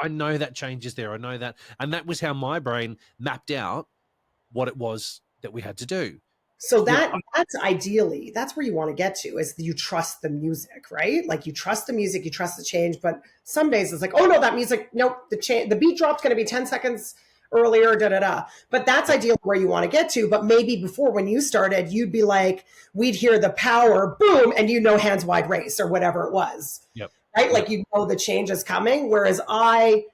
Speaker 1: I know that changes there. I know that, and that was how my brain mapped out what it was that we had to do.
Speaker 2: So that's ideally, that's where you want to get to, is you trust the music, right? Like you trust the music, you trust the change, but some days it's like, oh no, that music, nope, the beat drop's going to be 10 seconds earlier, But that's ideally where you want to get to. But maybe before, when you started, you'd be like, we'd hear the power, boom, and hands wide race or whatever it was.
Speaker 1: Yep.
Speaker 2: Right? Like the change is coming. Whereas I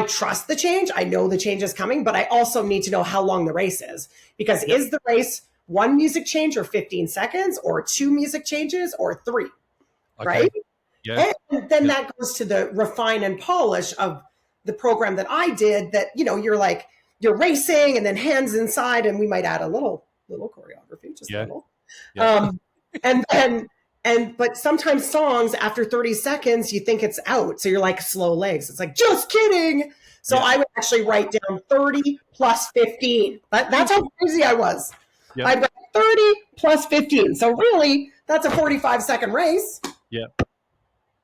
Speaker 2: trust the change. I know the change is coming, but I also need to know how long the race is. Because is the race one music change or 15 seconds or 2 music changes or 3, right?
Speaker 1: Yeah.
Speaker 2: And then that goes to the refine and polish of the program that I did, that, you're racing and then hands inside, and we might add a little choreography, just a little. Yeah. But sometimes songs after 30 seconds, you think it's out. So you're like, slow legs. It's like, just kidding. So I would actually write down 30 plus 15. That's how crazy I was. Yep. I'd write 30 plus 15. So really, that's a 45-second race.
Speaker 1: Yeah.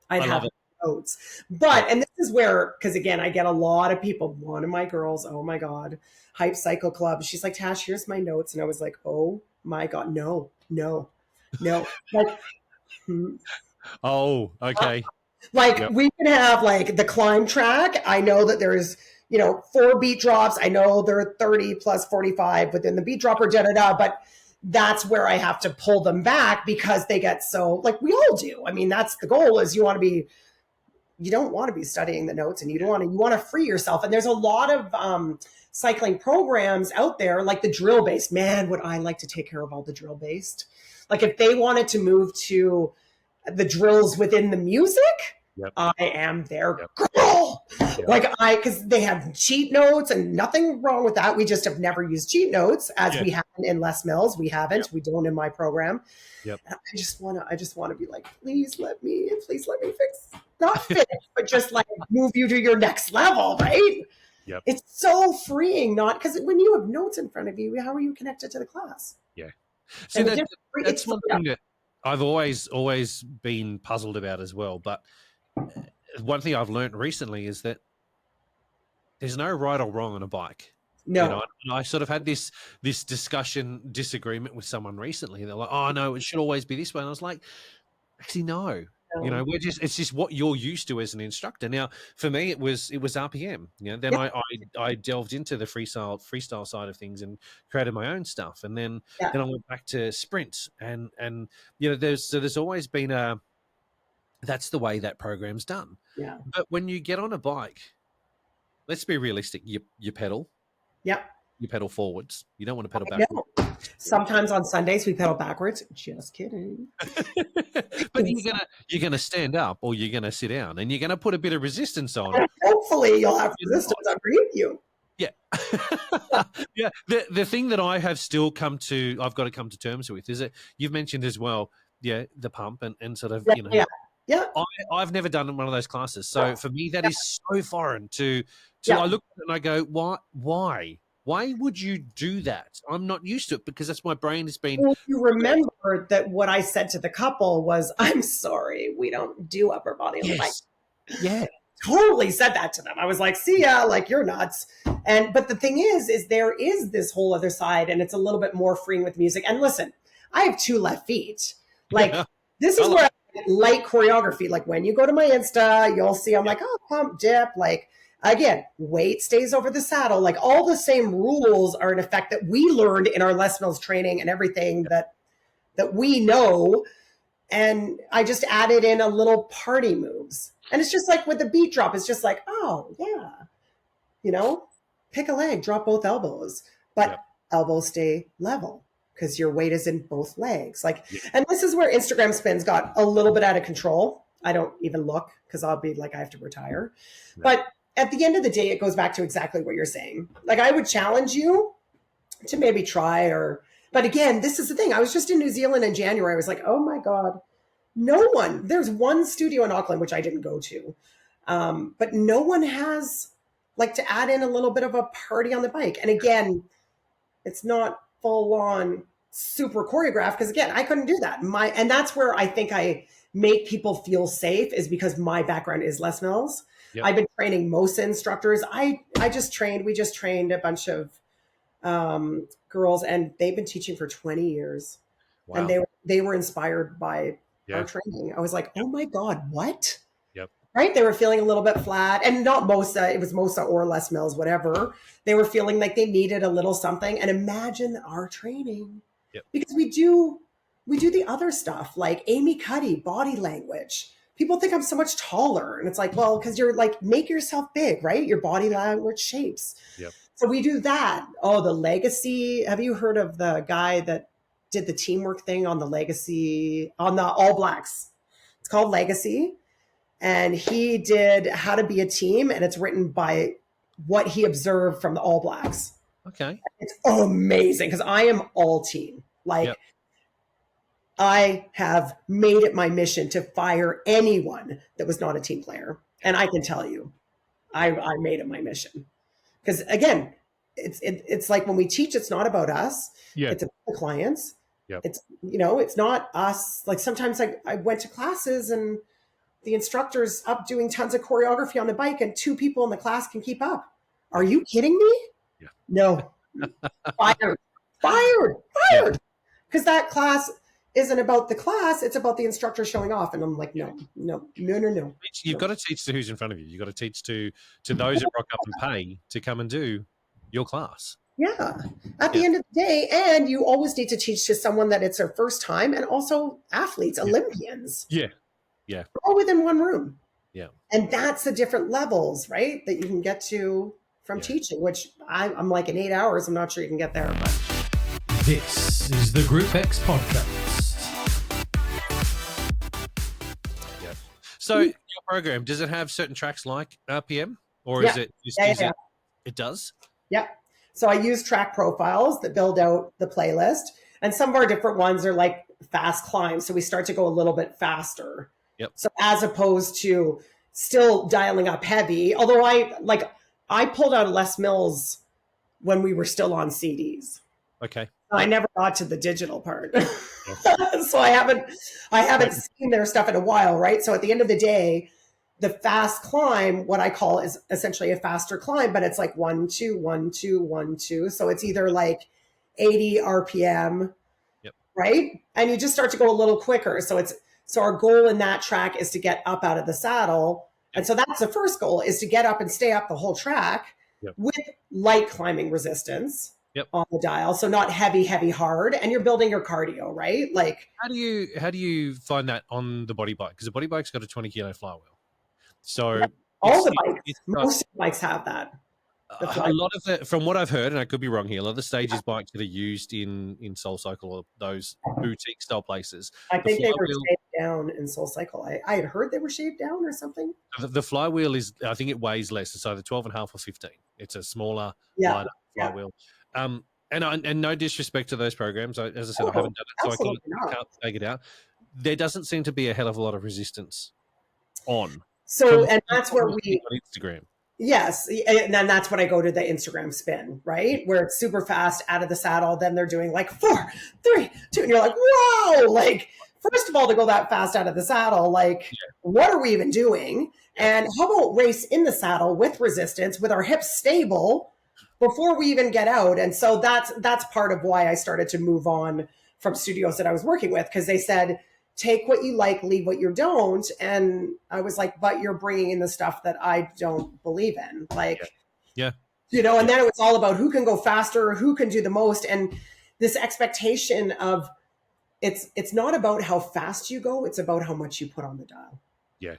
Speaker 2: I'd have notes. But, and this is where, because again, I get a lot of people, one of my girls, oh my God, Hype Cycle Club. She's like, Tash, here's my notes. And I was like, oh my God, no. Like,
Speaker 1: oh, okay.
Speaker 2: We can have like the climb track. I know that there's, 4 beat drops. I know there are 30 plus 45 within the beat drop or but that's where I have to pull them back because they get so, like we all do. I mean, that's the goal, is you don't want to be studying the notes, and you want to free yourself. And there's a lot of cycling programs out there, like the drill based. Man, would I like to take care of all the drill based. Like if they wanted to move to the drills within the music, I am their girl. Because they have cheat notes, and nothing wrong with that. We just have never used cheat notes as we haven't in Les Mills. We haven't. We don't in my program. Yep. And I just want to be like, please let me fix, not fix, but just like move you to your next level, right?
Speaker 1: Yep.
Speaker 2: It's so freeing, not because when you have notes in front of you, how are you connected to the class?
Speaker 1: Yeah. See, that's one thing that I've always been puzzled about as well. But one thing I've learned recently is that there's no right or wrong on a bike.
Speaker 2: No.
Speaker 1: And I sort of had this disagreement with someone recently. They're like, oh, no, it should always be this way. And I was like, actually, no. It's just what you're used to as an instructor. Now, for me, it was RPM. Then I delved into the freestyle side of things and created my own stuff. And then I went back to sprint. And there's always been that's the way that program's done.
Speaker 2: Yeah.
Speaker 1: But when you get on a bike, let's be realistic. You pedal. Yep. You pedal forwards. You don't want to pedal backwards.
Speaker 2: Sometimes on Sundays we pedal backwards. Just kidding.
Speaker 1: But you're gonna stand up, or you're gonna sit down, and you're gonna put a bit of resistance on.
Speaker 2: And hopefully you'll have resistance underneath you.
Speaker 1: Yeah. Yeah. The thing that I have still I've got to come to terms with is that you've mentioned as well, the pump and sort of,
Speaker 2: Yeah.
Speaker 1: I've never done one of those classes. So for me, that is so foreign to I look at it and I go, why? Why would you do that? I'm not used to it, because that's my brain has been.
Speaker 2: Well, you remember that what I said to the couple was, I'm sorry, we don't do upper body on the bike.
Speaker 1: Yeah.
Speaker 2: Totally said that to them. I was like, see ya, like you're nuts. But the thing is there is this whole other side, and it's a little bit more freeing with music. And listen, I have 2 left feet. Like this is where I light choreography. Like when you go to my Insta, you'll see I'm like, oh, pump, dip, like. Again, weight stays over the saddle. Like all the same rules are in effect that we learned in our Les Mills training and everything that we know. And I just added in a little party moves. And it's just like with the beat drop, it's just like, oh yeah, pick a leg, drop both elbows, but elbows stay level because your weight is in both legs. And this is where Instagram spins got a little bit out of control. I don't even look because I'll be like, I have to retire. Yeah. But at the end of the day, it goes back to exactly what you're saying. Like I would challenge you to maybe try but again, this is the thing. I was just in New Zealand in January. I was like, oh my God, there's one studio in Auckland, which I didn't go to. But no one has to add in a little bit of a party on the bike. And again, it's not full on super choreographed because again, I couldn't do that. And that's where I think I make people feel safe, is because my background is Les Mills. Yep. I've been training most instructors. We just trained a bunch of girls, and they've been teaching for 20 years.
Speaker 1: Wow.
Speaker 2: And they were inspired by
Speaker 1: Yeah.
Speaker 2: our training. I was like, oh my God, what?
Speaker 1: Yep.
Speaker 2: Right? They were feeling a little bit flat, and not MOSA, it was MOSA or Les Mills, whatever. They were feeling like they needed a little something. And imagine our training.
Speaker 1: Yep.
Speaker 2: Because we do the other stuff, like Amy Cuddy, body language. People think I'm so much taller. And it's like, well, because you're like, make yourself big, right? Your body language shapes.
Speaker 1: Yep.
Speaker 2: So we do that. Oh, the legacy. Have you heard of the guy that did the teamwork thing on the legacy, on the All Blacks? It's called Legacy. And he did How to Be a Team, and it's written by what he observed from the All Blacks.
Speaker 1: Okay.
Speaker 2: It's amazing because I am all team. Like,
Speaker 1: Yep.
Speaker 2: I have made it my mission to fire anyone that was not a team player. And I can tell you, I made it my mission. Because again, it's like when we teach, it's not about us.
Speaker 1: Yeah.
Speaker 2: It's about the clients.
Speaker 1: Yep.
Speaker 2: It's, it's not us. Like sometimes I went to classes and the instructor's up doing tons of choreography on the bike and 2 people in the class can keep up. Are you kidding me?
Speaker 1: Yeah.
Speaker 2: No. Fired. Because that class isn't about the class, it's about the instructor showing off. And I'm like, no.
Speaker 1: You've got to teach to who's in front of you. You've got to teach to those that rock up and pay to come and do your class.
Speaker 2: Yeah. At the end of the day, and you always need to teach to someone that it's their first time, and also athletes, Olympians.
Speaker 1: Yeah. Yeah.
Speaker 2: All within one room.
Speaker 1: Yeah.
Speaker 2: And that's the different levels, right? That you can get to from teaching, which I'm like in 8 hours. I'm not sure you can get there. But
Speaker 3: This is the GROUPEX Podcast.
Speaker 1: Yeah. So your program, does it have certain tracks like RPM, or is it just it does?
Speaker 2: Yep. So I use track profiles that build out the playlist, and some of our different ones are like fast climbs. So we start to go a little bit faster.
Speaker 1: Yep.
Speaker 2: So as opposed to still dialing up heavy, although I pulled out Les Mills when we were still on CDs.
Speaker 1: Okay.
Speaker 2: I never got to the digital part. So I haven't seen their stuff in a while, right? So at the end of the day, the fast climb, what I call, is essentially a faster climb, but it's like 1, 2, 1, 2, 1, 2. So it's either like 80 RPM, right? And you just start to go a little quicker. So our goal in that track is to get up out of the saddle. And so that's the first goal, is to get up and stay up the whole track with light climbing resistance on the dial. So not heavy, hard. And you're building your cardio, right? Like,
Speaker 1: how do you find that on the body bike? Because the body bike's got a 20 kilo flywheel. So
Speaker 2: all the bikes, most of the bikes have that.
Speaker 1: A lot of it, from what I've heard, and I could be wrong here, a lot of the stages bikes that are used in Soul Cycle or those boutique style places.
Speaker 2: I think they were shaved down in Soul Cycle. I had heard they were shaved down or something.
Speaker 1: The flywheel is, I think it weighs less. It's either 12.5 or 15. It's a smaller, lighter flywheel. And no disrespect to those programs. As I said, I haven't done it, so I can't take it out. There doesn't seem to be a hell of a lot of resistance on.
Speaker 2: So, and that's where we
Speaker 1: on Instagram.
Speaker 2: Yes. And then that's when I go to the Instagram spin, right? Where it's super fast out of the saddle. Then they're doing like 4, 3, 2. And you're like, whoa, like, first of all, to go that fast out of the saddle, like, what are we even doing? And how about race in the saddle with resistance, with our hips stable before we even get out? And so that's part of why I started to move on from studios that I was working with, because they said, take what you like, leave what you don't. And I was like, but you're bringing in the stuff that I don't believe in. Like, and then it was all about who can go faster, who can do the most. And this expectation of it's not about how fast you go. It's about how much you put on the dial. Yeah.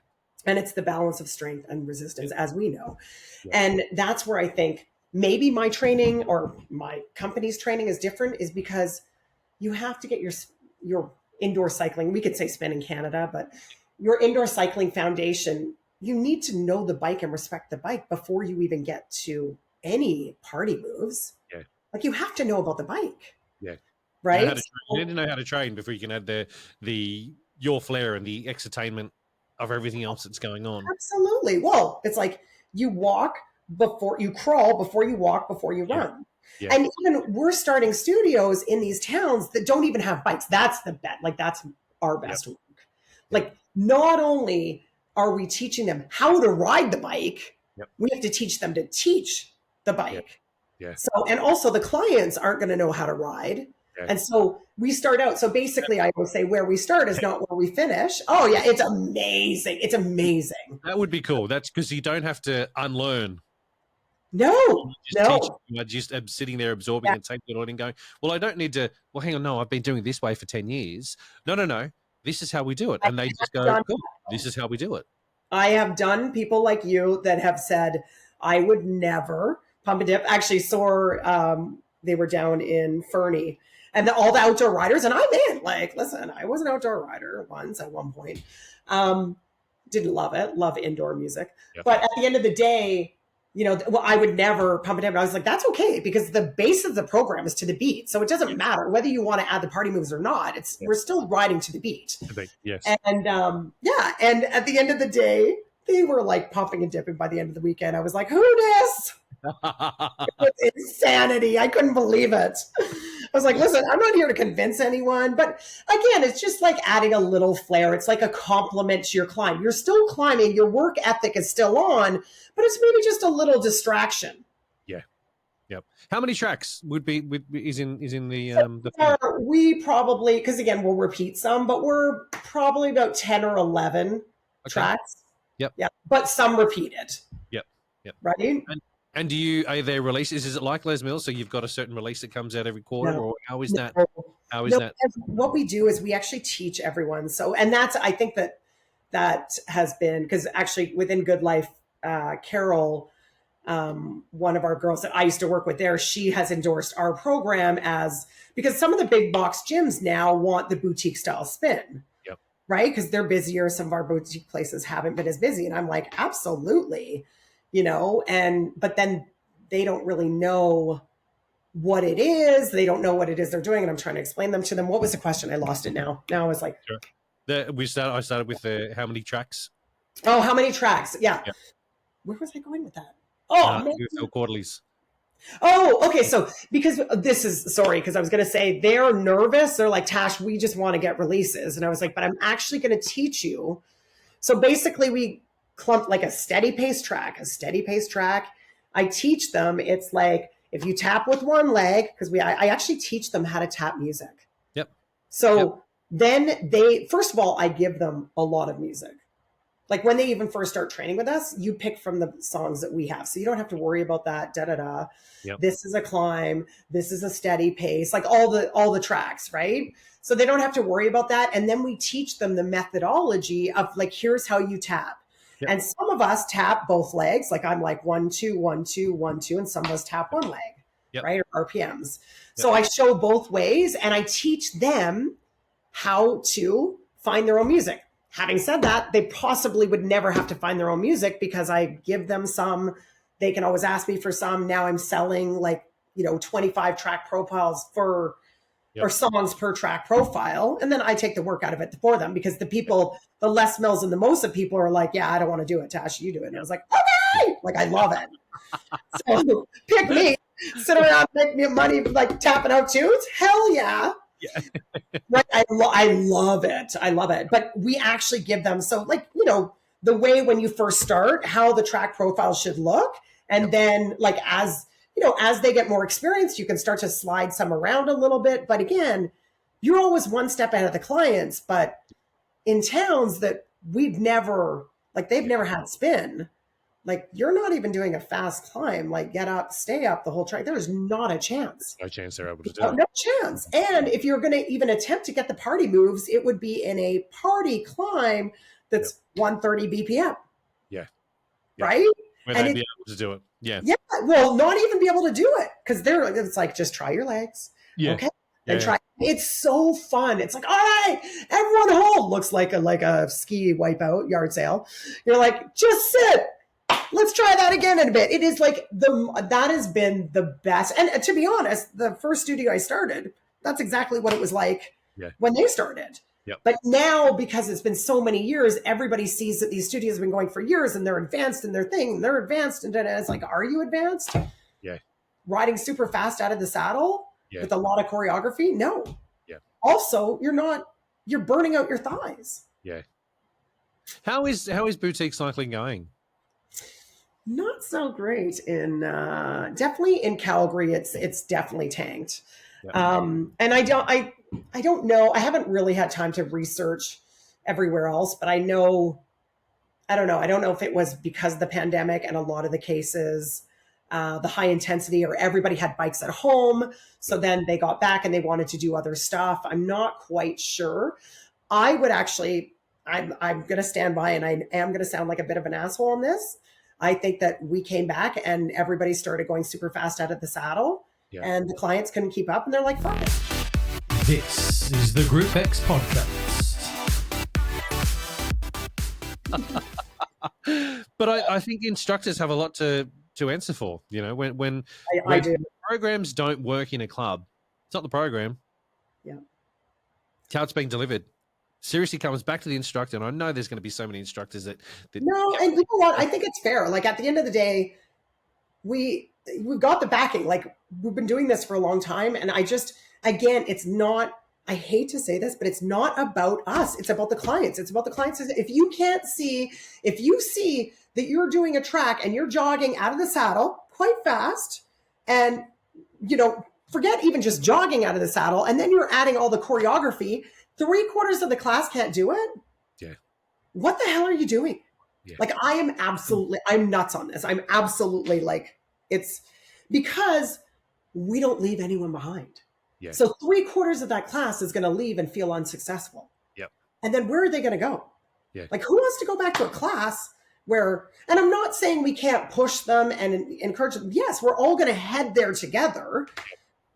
Speaker 2: And it's the balance of strength and resistance, as we know. Yeah. And that's where I think maybe my training or my company's training is different, is because you have to get your indoor cycling. We could say spin in Canada, but your indoor cycling foundation, you need to know the bike and respect the bike before you even get to any party moves. Yeah. Like, you have to know about the bike. Yeah. Right.
Speaker 1: You need to know how to train before you can add your flair and the excitement of everything else that's going on.
Speaker 2: Absolutely. Well, it's like you walk before you crawl, before you walk, before you run. Yeah. And even we're starting studios in these towns that don't even have bikes. That's the bet. Like, that's our best work. Like, not only are we teaching them how to ride the bike, we have to teach them to teach the bike.
Speaker 1: Yeah.
Speaker 2: So, and also the clients aren't going to know how to ride.
Speaker 1: Yeah.
Speaker 2: And so we start out. So basically, I would say where we start is not where we finish. Oh, yeah. It's amazing. It's amazing.
Speaker 1: That would be cool. That's because you don't have to unlearn.
Speaker 2: No,
Speaker 1: Teach, you're just sitting there absorbing and taking it on and going, well, I don't need to, well, hang on, no, I've been doing this way for 10 years. No. This is how we do it. And they just go, cool, this is how we do it.
Speaker 2: I have done people like you that have said, I would never pump and dip. Actually saw, they were down in Fernie and all the outdoor riders. And I'm in, like, listen, I was an outdoor rider once at one point. Didn't love it. Love indoor music. Yep. But at the end of the day, I would never pump and dip. I was like, that's okay, because the base of the program is to the beat. So it doesn't matter whether you want to add the party moves or not. We're still riding to the beat.
Speaker 1: Yes.
Speaker 2: And and at the end of the day, they were like pumping and dipping by the end of the weekend. I was like, who dis? It was insanity. I couldn't believe it. I was like, listen, I'm not here to convince anyone. But again, it's just like adding a little flair. It's like a compliment to your climb. You're still climbing. Your work ethic is still on, but it's maybe just a little distraction.
Speaker 1: Yeah. Yep. How many tracks is in the
Speaker 2: we probably, because again, we'll repeat some, but we're probably about 10 or 11 tracks.
Speaker 1: Yep.
Speaker 2: Yeah. But some repeated.
Speaker 1: Yep.
Speaker 2: Right?
Speaker 1: And are there releases? Is it like Les Mills? So you've got a certain release that comes out every quarter, or how is that? How is that?
Speaker 2: What we do is we actually teach everyone. So, and that's, I think that has been, because actually within Good Life, Carol, one of our girls that I used to work with there, she has endorsed our program because some of the big box gyms now want the boutique style spin.
Speaker 1: Yep.
Speaker 2: Right? Because they're busier. Some of our boutique places haven't been as busy. And I'm like, absolutely. But then they don't really know what it is. They don't know what it is they're doing. And I'm trying to explain them to them. What was the question? I lost it now. Now I was like,
Speaker 1: sure. I started with how many tracks?
Speaker 2: Oh, how many tracks? Yeah. Where was I going with that? Oh,
Speaker 1: quarterlies.
Speaker 2: Oh, okay. So because because I was going to say they're nervous. They're like, Tash, we just want to get releases. And I was like, but I'm actually going to teach you. So basically we clump like a steady pace track. I teach them. It's like, if you tap with one leg, because I actually teach them how to tap music.
Speaker 1: Yep.
Speaker 2: So then first of all, I give them a lot of music. Like when they even first start training with us, you pick from the songs that we have. So you don't have to worry about that.
Speaker 1: Yep.
Speaker 2: This is a climb. This is a steady pace, like all the tracks, right? So they don't have to worry about that. And then we teach them the methodology of like, here's how you tap. Yep. And some of us tap both legs. Like I'm like 1, 2, 1, 2, 1, 2. And some of us tap one leg, right? Or RPMs. Yep. So I show both ways and I teach them how to find their own music. Having said that, they possibly would never have to find their own music because I give them some. They can always ask me for some. Now I'm selling 25 track profiles or songs per track profile. And then I take the work out of it for them because the Les Mills and the Mosa people are like, yeah, I don't want to do it. Tash, you do it. And I was like, okay, like I love it. So pick me, sit around, make me money, like tapping out tunes. Hell yeah.
Speaker 1: Yeah.
Speaker 2: Right. I love it. I love it. But we actually give them, the way when you first start, how the track profile should look. And then as they get more experience, you can start to slide some around a little bit. But again, you're always one step ahead of the clients. But in towns that they've never had spin, you're not even doing a fast climb, get up, stay up the whole track. There's not a chance.
Speaker 1: No chance they're able to do it.
Speaker 2: No chance. And if you're going to even attempt to get the party moves, it would be in a party climb that's 130 BPM.
Speaker 1: Yeah.
Speaker 2: Right?
Speaker 1: Where they'd be able to do it. Yeah.
Speaker 2: Yeah. Well, not even be able to do it because it's like, just try your legs.
Speaker 1: Yeah.
Speaker 2: Okay. And try. It's so fun. It's like, all right, everyone hold. Looks like a ski wipeout yard sale. You're like, just sit. Let's try that again in a bit. It is that has been the best. And to be honest, the first studio I started, that's exactly what it was like when they started.
Speaker 1: Yep.
Speaker 2: But now, because it's been so many years, everybody sees that these studios have been going for years and they're advanced in their thing. They're advanced. And it's like, are you advanced?
Speaker 1: Yeah.
Speaker 2: Riding super fast out of the saddle with a lot of choreography? No.
Speaker 1: Yeah.
Speaker 2: Also, you're burning out your thighs.
Speaker 1: Yeah. How is boutique cycling going?
Speaker 2: Not so great in definitely in Calgary. It's definitely tanked.
Speaker 1: Yeah.
Speaker 2: And I don't know. I haven't really had time to research everywhere else, but I know I don't know. I don't know if it was because of the pandemic and a lot of the cases, the high intensity, or everybody had bikes at home. So then they got back and they wanted to do other stuff. I'm not quite sure. I would actually, I'm going to stand by, and I am going to sound like a bit of an asshole on this. I think that we came back and everybody started going super fast out of the saddle,
Speaker 1: Yeah.
Speaker 2: and the clients couldn't keep up, and they're like, fuck it.
Speaker 3: This is the GROUPEX Podcast.
Speaker 1: But I think instructors have a lot to answer for. You know, when
Speaker 2: I do.
Speaker 1: programs don't work in a club, it's not the program.
Speaker 2: Yeah.
Speaker 1: It's how it's being delivered. Seriously comes back to the instructor, and I know there's going to be so many instructors that
Speaker 2: No, and you know what? I think it's fair. Like, at the end of the day, we've got the backing. Like, we've been doing this for a long time, and again, it's not. I hate to say this, but it's not about us. It's about the clients. It's about the clients. If you see that you're doing a track and you're jogging out of the saddle quite fast, and forget even just jogging out of the saddle, and then you're adding all the choreography, 3/4 of the class can't do it.
Speaker 1: Yeah.
Speaker 2: What the hell are you doing?
Speaker 1: Yeah.
Speaker 2: Like, I'm nuts on this. I'm absolutely it's because we don't leave anyone behind.
Speaker 1: Yeah.
Speaker 2: So 3/4 of that class is going to leave and feel unsuccessful.
Speaker 1: Yep.
Speaker 2: And then where are they going to go?
Speaker 1: Yeah.
Speaker 2: Like, who wants to go back to a class where, and I'm not saying we can't push them and encourage them. Yes, we're all going to head there together,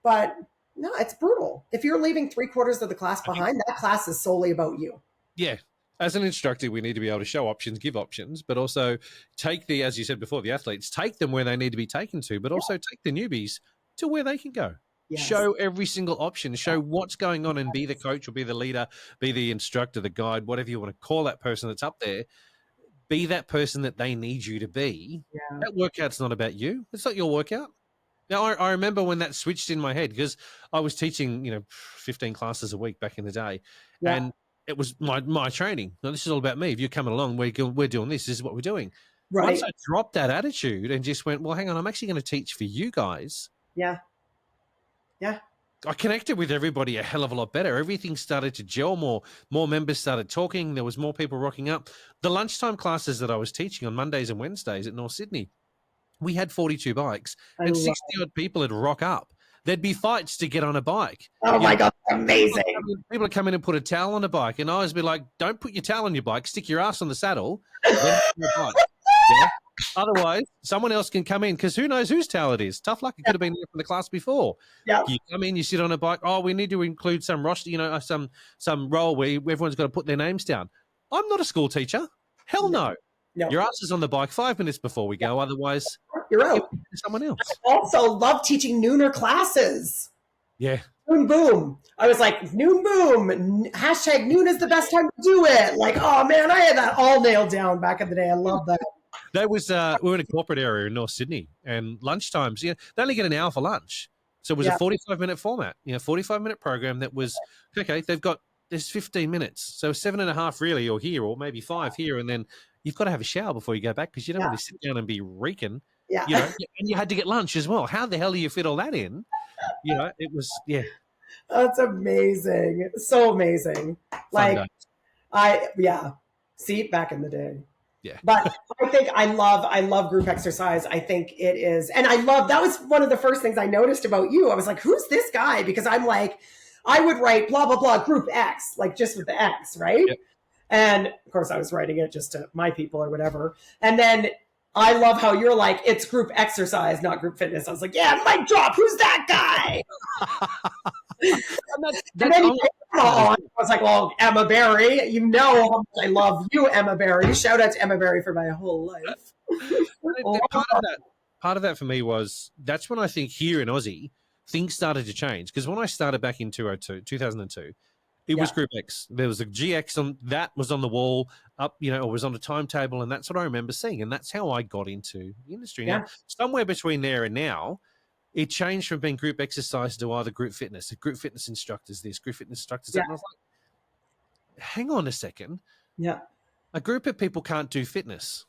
Speaker 2: but no, it's brutal. If you're leaving 3/4 of the class behind, that class is solely about you.
Speaker 1: Yeah. As an instructor, we need to be able to show options, give options, but also take as you said before, the athletes, take them where they need to be taken to, but also take the newbies to where they can go. Yes. Show every single option, show what's going on, and be the coach or be the leader, be the instructor, the guide, whatever you want to call that person that's up there. Be that person that they need you to be. Yeah. That workout's not about you. It's not your workout. Now, I remember when that switched in my head, because I was teaching, 15 classes a week back in the day, and it was my training. Now, this is all about me. If you're coming along, we're doing this. This is what we're doing. Right. Once I dropped that attitude and just went, well, hang on, I'm actually going to teach for you guys.
Speaker 2: Yeah. Yeah.
Speaker 1: I connected with everybody a hell of a lot better. Everything started to gel more. More members started talking. There was more people rocking up. The lunchtime classes that I was teaching on Mondays and Wednesdays at North Sydney, we had 42 bikes, and 60-odd people would rock up. There'd be fights to get on a bike.
Speaker 2: Oh, my God, amazing.
Speaker 1: People would come in and put a towel on a bike, and I always be like, don't put your towel on your bike, stick your ass on the saddle, then put your bike. Yeah? Otherwise, someone else can come in, because who knows whose towel it is. Tough luck, it could have been there from the class before. Yeah. You come in, you sit on a bike. Oh, we need to include some roster, some role where everyone's got to put their names down. I'm not a school teacher. Hell no. No. Your ass is on the bike 5 minutes before we go. Otherwise,
Speaker 2: you're out.
Speaker 1: Someone else.
Speaker 2: I also love teaching nooner classes.
Speaker 1: Yeah.
Speaker 2: Noon boom. I was like, noon boom. Hashtag noon is the best time to do it. Like, oh man, I had that all nailed down back in the day. I love that.
Speaker 1: That was we were in a corporate area in North Sydney, and lunchtimes, they only get an hour for lunch. So it was a 45-minute format, 45-minute program that was, okay, there's 15 minutes. So 7.5 really, or here, or maybe 5 here, and then you've got to have a shower before you go back, because you don't want to sit down and be reeking. Yeah. And you had to get lunch as well. How the hell do you fit all that in? It was,
Speaker 2: That's amazing. So amazing. Like, see, back in the day.
Speaker 1: Yeah.
Speaker 2: But I think I love group exercise. I think it is. And that was one of the first things I noticed about you. I was like, who's this guy? Because I'm like, I would write blah, blah, blah, group X, like just with the X, right? Yep. And of course I was writing it just to my people or whatever. And then I love how you're like, it's group exercise, not group fitness. I was like, yeah, mic drop. Who's that guy? And then I was like, well, Emma Barry, how much I love you, Emma Barry. Shout out to Emma Barry for my whole life.
Speaker 1: Part of that for me was, that's when I think here in Aussie, things started to change. Because when I started back in 2002, it was Group X. There was a GX that was on the wall up, or was on a timetable, and that's what I remember seeing. And that's how I got into the industry. Now, somewhere between there and now, it changed from being group exercise to either group fitness. Group fitness instructors this, group fitness instructors that. And I was like, hang on a second.
Speaker 2: Yeah.
Speaker 1: A group of people can't do fitness.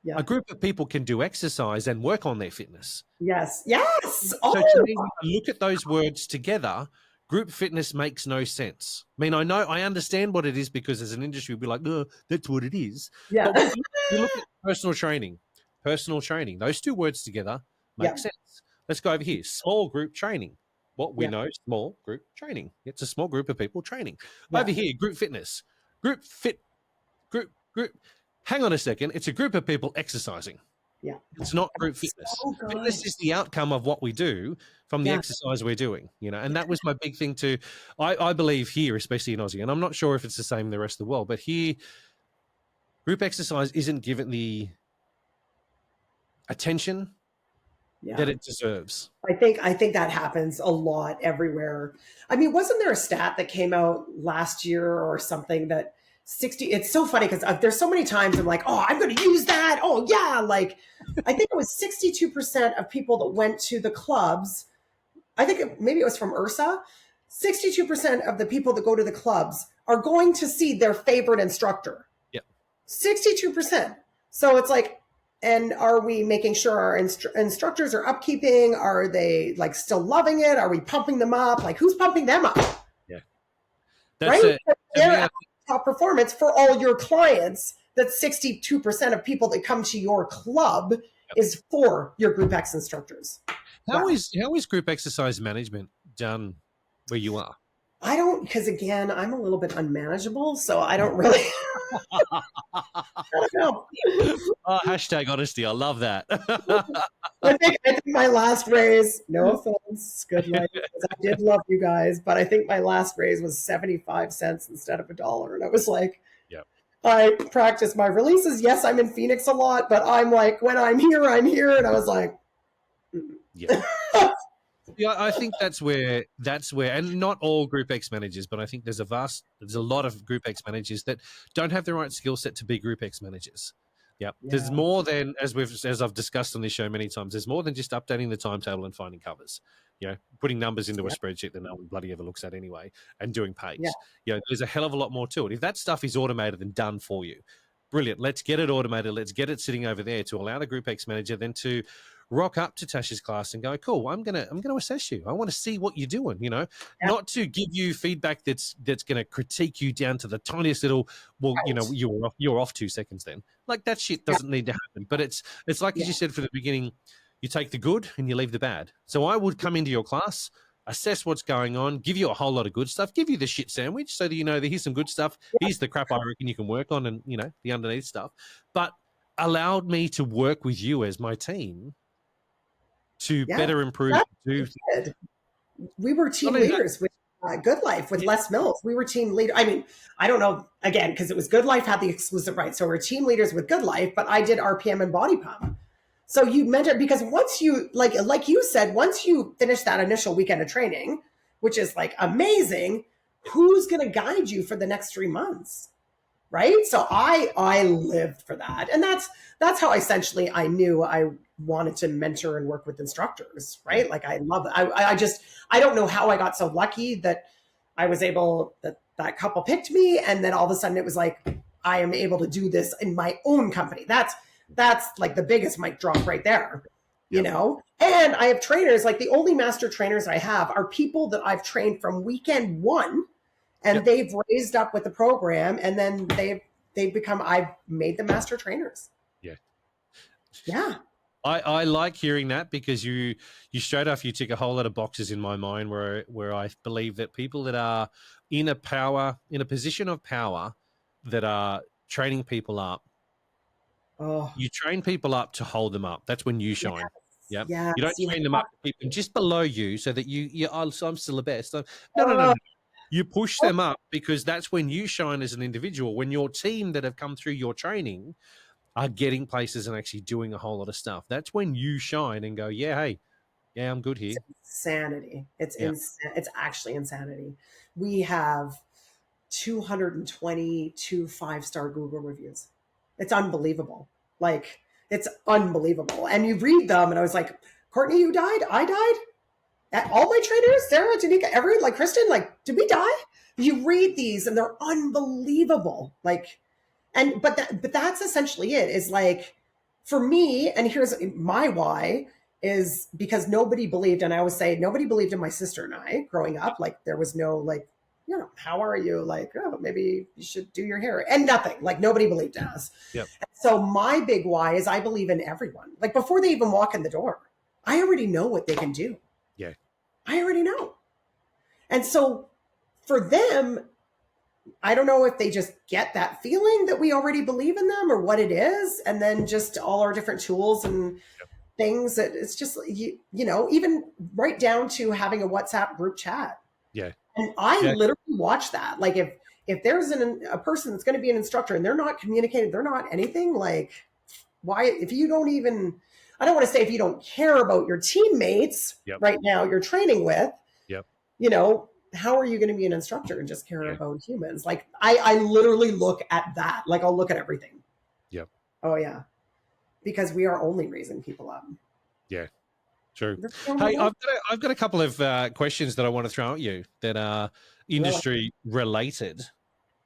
Speaker 2: Yeah.
Speaker 1: A group of people can do exercise and work on their fitness.
Speaker 2: Yes. Yes.
Speaker 1: So to me, when I look at those words together, group fitness makes no sense. I mean, I understand what it is because as an industry, we'll be like, oh, that's what it is.
Speaker 2: Yeah.
Speaker 1: But when you look at personal training, those two words together make sense. Let's go over here. Small group training. What we know, small group training. It's a small group of people training. Over here, group fitness. Group. Hang on a second. It's a group of people exercising.
Speaker 2: Yeah.
Speaker 1: It's not group fitness.
Speaker 2: So
Speaker 1: fitness is the outcome of what we do from the exercise we're doing, and that was my big thing too. I believe here, especially in Aussie, and I'm not sure if it's the same in the rest of the world, but here, group exercise isn't given the attention that it deserves.
Speaker 2: I think that happens a lot everywhere. I mean, wasn't there a stat that came out last year or something that it's so funny because there's so many times I'm like, oh, I'm going to use that. Oh yeah. Like, I think it was 62% of people that went to the clubs. I think maybe it was from URSA. 62% of the people that go to the clubs are going to see their favorite instructor.
Speaker 1: Yeah.
Speaker 2: 62%. So it's like, and are we making sure our instructors are upkeeping? Are they like still loving it? Are we pumping them up? Like, who's pumping them up?
Speaker 1: Yeah. That's
Speaker 2: right?
Speaker 1: it.
Speaker 2: They're at top performance for all your clients. That's 62% of people that come to your club is for your GROUPEX instructors.
Speaker 1: How is group exercise management done where you are?
Speaker 2: I don't, because again, I'm a little bit unmanageable, so I don't really. I don't know.
Speaker 1: Oh, hashtag honesty. I love that.
Speaker 2: I think my last raise, no offense, good life, because I did love you guys, but I think my last raise was 75 cents instead of $1. And I was like, I practice my releases. Yes, I'm in Phoenix a lot, but I'm like, when I'm here. And I was like,
Speaker 1: yeah. Yeah, I think that's where, and not all GROUPEX managers, but I think there's a lot of GROUPEX managers that don't have the right skill set to be GROUPEX managers. Yeah. There's more than, as I've discussed on this show many times, there's more than just updating the timetable and finding covers, putting numbers into a spreadsheet that no one bloody ever looks at anyway, and doing pays. There's a hell of a lot more to it. If that stuff is automated and done for you, brilliant. Let's get it automated. Let's get it sitting over there to allow the GROUPEX manager then to rock up to Tash's class and go, cool, I'm gonna assess you. I want to see what you're doing, not to give you feedback that's gonna critique you down to the tiniest little, you're off 2 seconds then. Like, that shit doesn't need to happen. But it's like as you said from the beginning, you take the good and you leave the bad. So I would come into your class, assess what's going on, give you a whole lot of good stuff, give you the shit sandwich so that that here's some good stuff, here's the crap I reckon you can work on, and the underneath stuff. But allowed me to work with you as my team to better improve.
Speaker 2: We were team leaders with Good Life, with Les Mills. We were team leader. I mean, I don't know, again, because it was Good Life had the exclusive rights. So we're team leaders with Good Life, but I did RPM and body pump. So you mentioned, because once you, like you said, once you finish that initial weekend of training, which is like amazing, who's going to guide you for the next 3 months? Right. So I lived for that. And that's how essentially I knew I wanted to mentor and work with instructors. Right. Like, I love it. I don't know how I got so lucky that I was able, that couple picked me. And then all of a sudden it was like, I am able to do this in my own company. That's like the biggest mic drop right there, And I have trainers, like the only master trainers I have are people that I've trained from weekend one. And they've raised up with the program, and then they've become, I've made them master trainers. Yeah. Yeah.
Speaker 1: I like hearing that, because you straight off, you tick a whole lot of boxes in my mind where I believe that people that are in a position of power that are training people up, you train people up to hold them up. That's when you shine.
Speaker 2: Yes.
Speaker 1: Yeah. You don't train them up to keep them just below you so that I'm still the best. No. You push them up, because that's when you shine as an individual, when your team that have come through your training are getting places and actually doing a whole lot of stuff. That's when you shine and go, I'm good here.
Speaker 2: It's insanity. It's actually insanity. We have 222 5-star Google reviews. It's unbelievable. Like, it's unbelievable. And you read them and I was like, Courtney, you died? I died? All my trainers, Sarah, Janika, Kristen, did we die? You read these and they're unbelievable. But that's essentially it, is like, for me, and here's my why, is because nobody believed, and I always say nobody believed in my sister and I growing up. Like there was no like, how are you? Like, oh, maybe you should do your hair, and nothing. Like nobody believed in us.
Speaker 1: Yep.
Speaker 2: So my big why is I believe in everyone. Like before they even walk in the door, I already know what they can do.
Speaker 1: Yeah.
Speaker 2: I already know. And so for them, I don't know if they just get that feeling that we already believe in them or what it is. And then just all our different tools and things that it's just, even right down to having a WhatsApp group chat.
Speaker 1: Yeah.
Speaker 2: And I literally watch that. Like if there's a person that's going to be an instructor and they're not communicating, they're not anything, like why, if you don't even, I don't want to say if you don't care about your teammates right now you're training with, how are you going to be an instructor and just care about humans? Like I literally look at that. Like I'll look at everything.
Speaker 1: Yep.
Speaker 2: Oh yeah. Because we are only raising people up.
Speaker 1: Yeah. True. Hey, I've got a couple of questions that I want to throw at you that are industry related.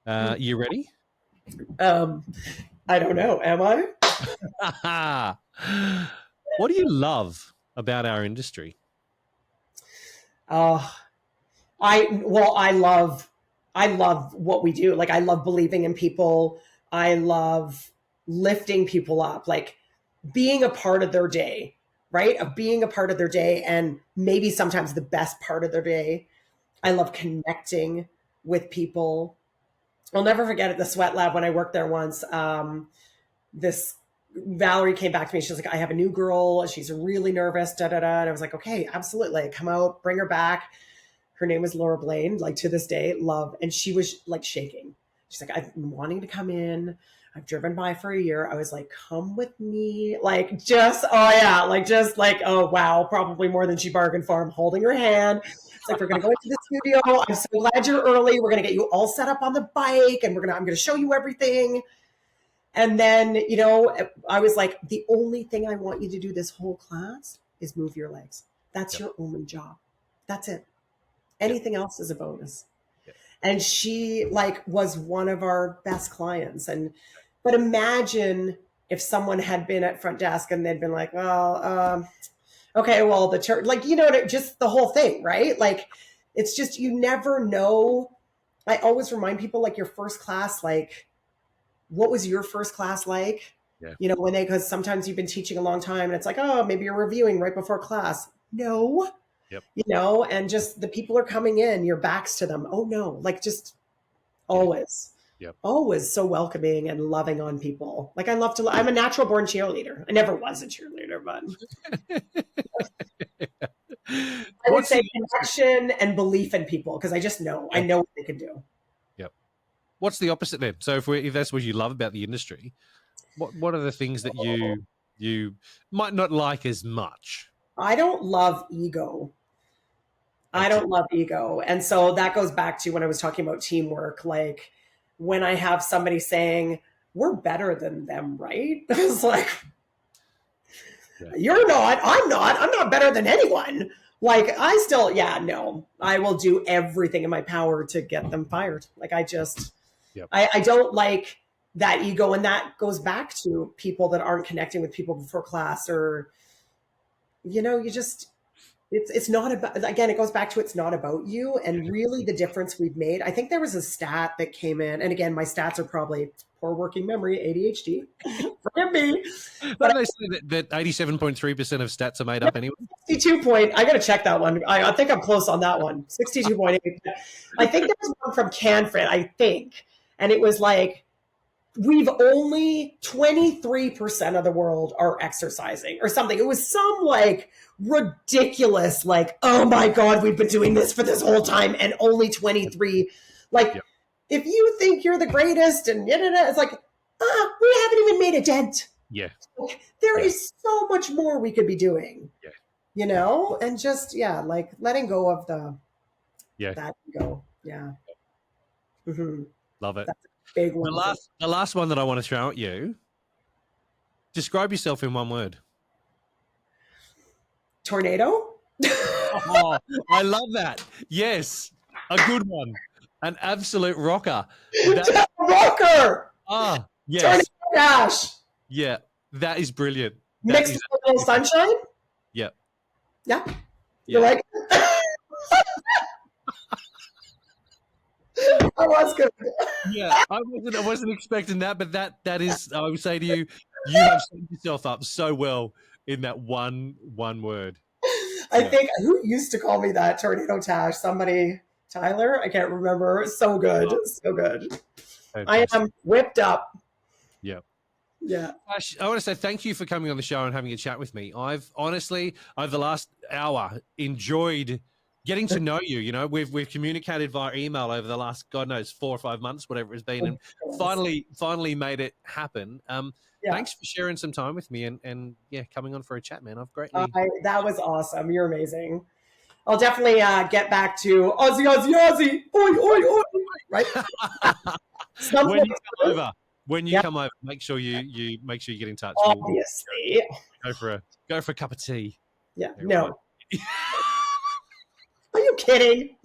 Speaker 1: You ready?
Speaker 2: I don't know. Am I?
Speaker 1: What do you love about our industry?
Speaker 2: I love what we do. Like I love believing in people. I love lifting people up, like being a part of their day, right? Of being a part of their day and maybe sometimes the best part of their day. I love connecting with people. I'll never forget at the sweat lab when I worked there once. This Valerie came back to me. She's like, I have a new girl. She's really nervous, And I was like, okay, absolutely. Come out, bring her back. Her name was Laura Blaine, like to this day, love. And she was like shaking. She's like, I've been wanting to come in. I've driven by for a year. I was like, come with me. Like oh wow, probably more than she bargained for. I'm holding her hand. It's like, we're going to go into the studio. I'm so glad you're early. We're going to get you all set up on the bike and I'm going to show you everything. And then, I was like, the only thing I want you to do this whole class is move your legs. That's your only job. That's it. Anything else is a bonus. And she was one of our best clients. But imagine if someone had been at front desk and they'd been like, well, okay, well, the church, just the whole thing, right? Like, it's just, you never know. I always remind people, like, your first class, like, what was your first class like? Yeah. Because sometimes you've been teaching a long time and it's like, oh, maybe you're reviewing right before class. No. Yep. And just the people are coming in, your back's to them. Oh no, like just always, always so welcoming and loving on people. Like I'm a natural born cheerleader. I never was a cheerleader, but I would say connection and belief in people. Cause I just know, I know what they can do.
Speaker 1: Yep. What's the opposite then? So if that's what you love about the industry, what are the things that you might not like as much?
Speaker 2: I don't love ego. I don't love ego. And so that goes back to when I was talking about teamwork. Like when I have somebody saying, we're better than them, right? It's like, you're not, I'm not better than anyone. Like I still, no, I will do everything in my power to get them fired. Like I just, I don't like that ego. And that goes back to people that aren't connecting with people before class or, you just, it's not about, again, it goes back to, it's not about you. And really the difference we've made, I think there was a stat that came in, and again, my stats are probably poor working memory, ADHD, forgive me.
Speaker 1: But they say that 87.3% of stats are made up anyway.
Speaker 2: 62 I got to check that one. I think I'm close on that one. 62.8. I think there was one from Canfred, I think. And it was like, we've only 23% of the world are exercising or something. It was some like ridiculous, like, oh my God, we've been doing this for this whole time and only 23. Like, if you think you're the greatest and it's like, we haven't even made a dent.
Speaker 1: Yeah.
Speaker 2: Like, there is so much more we could be doing, and just, like letting go of that ego. Yeah. Mm-hmm.
Speaker 1: Love it.
Speaker 2: That's a big one.
Speaker 1: The last one that I want to throw at you, describe yourself in one word.
Speaker 2: Tornado.
Speaker 1: Oh, I love that. Yes. A good one. An absolute rocker.
Speaker 2: Rocker.
Speaker 1: Ah, yes.
Speaker 2: Tornado Dash.
Speaker 1: Yeah. That is brilliant.
Speaker 2: Mixed with a little sunshine.
Speaker 1: Yep.
Speaker 2: Yeah. You like it? I was good.
Speaker 1: Yeah, I wasn't expecting that, but that is, I would say to you, you have set yourself up so well in that one word.
Speaker 2: I think, who used to call me that, Tornado Tash? Somebody, Tyler? I can't remember. So good. So good. Fantastic. I am whipped up.
Speaker 1: Yeah.
Speaker 2: Yeah.
Speaker 1: Tash, I want to say thank you for coming on the show and having a chat with me. I've honestly, over the last hour, enjoyed getting to know you. You know, we've communicated via email over the last, God knows, 4 or 5 months, whatever it's been, and finally made it happen. Thanks for sharing some time with me and coming on for a chat, man. I've greatly.
Speaker 2: That was awesome. You're amazing. I'll definitely get back to Aussie, Aussie, Aussie. Oi, oi, oi. Right.
Speaker 1: When you come over, make sure you get in touch.
Speaker 2: Obviously.
Speaker 1: We'll go for a cup of tea.
Speaker 2: Yeah. No. Are you kidding?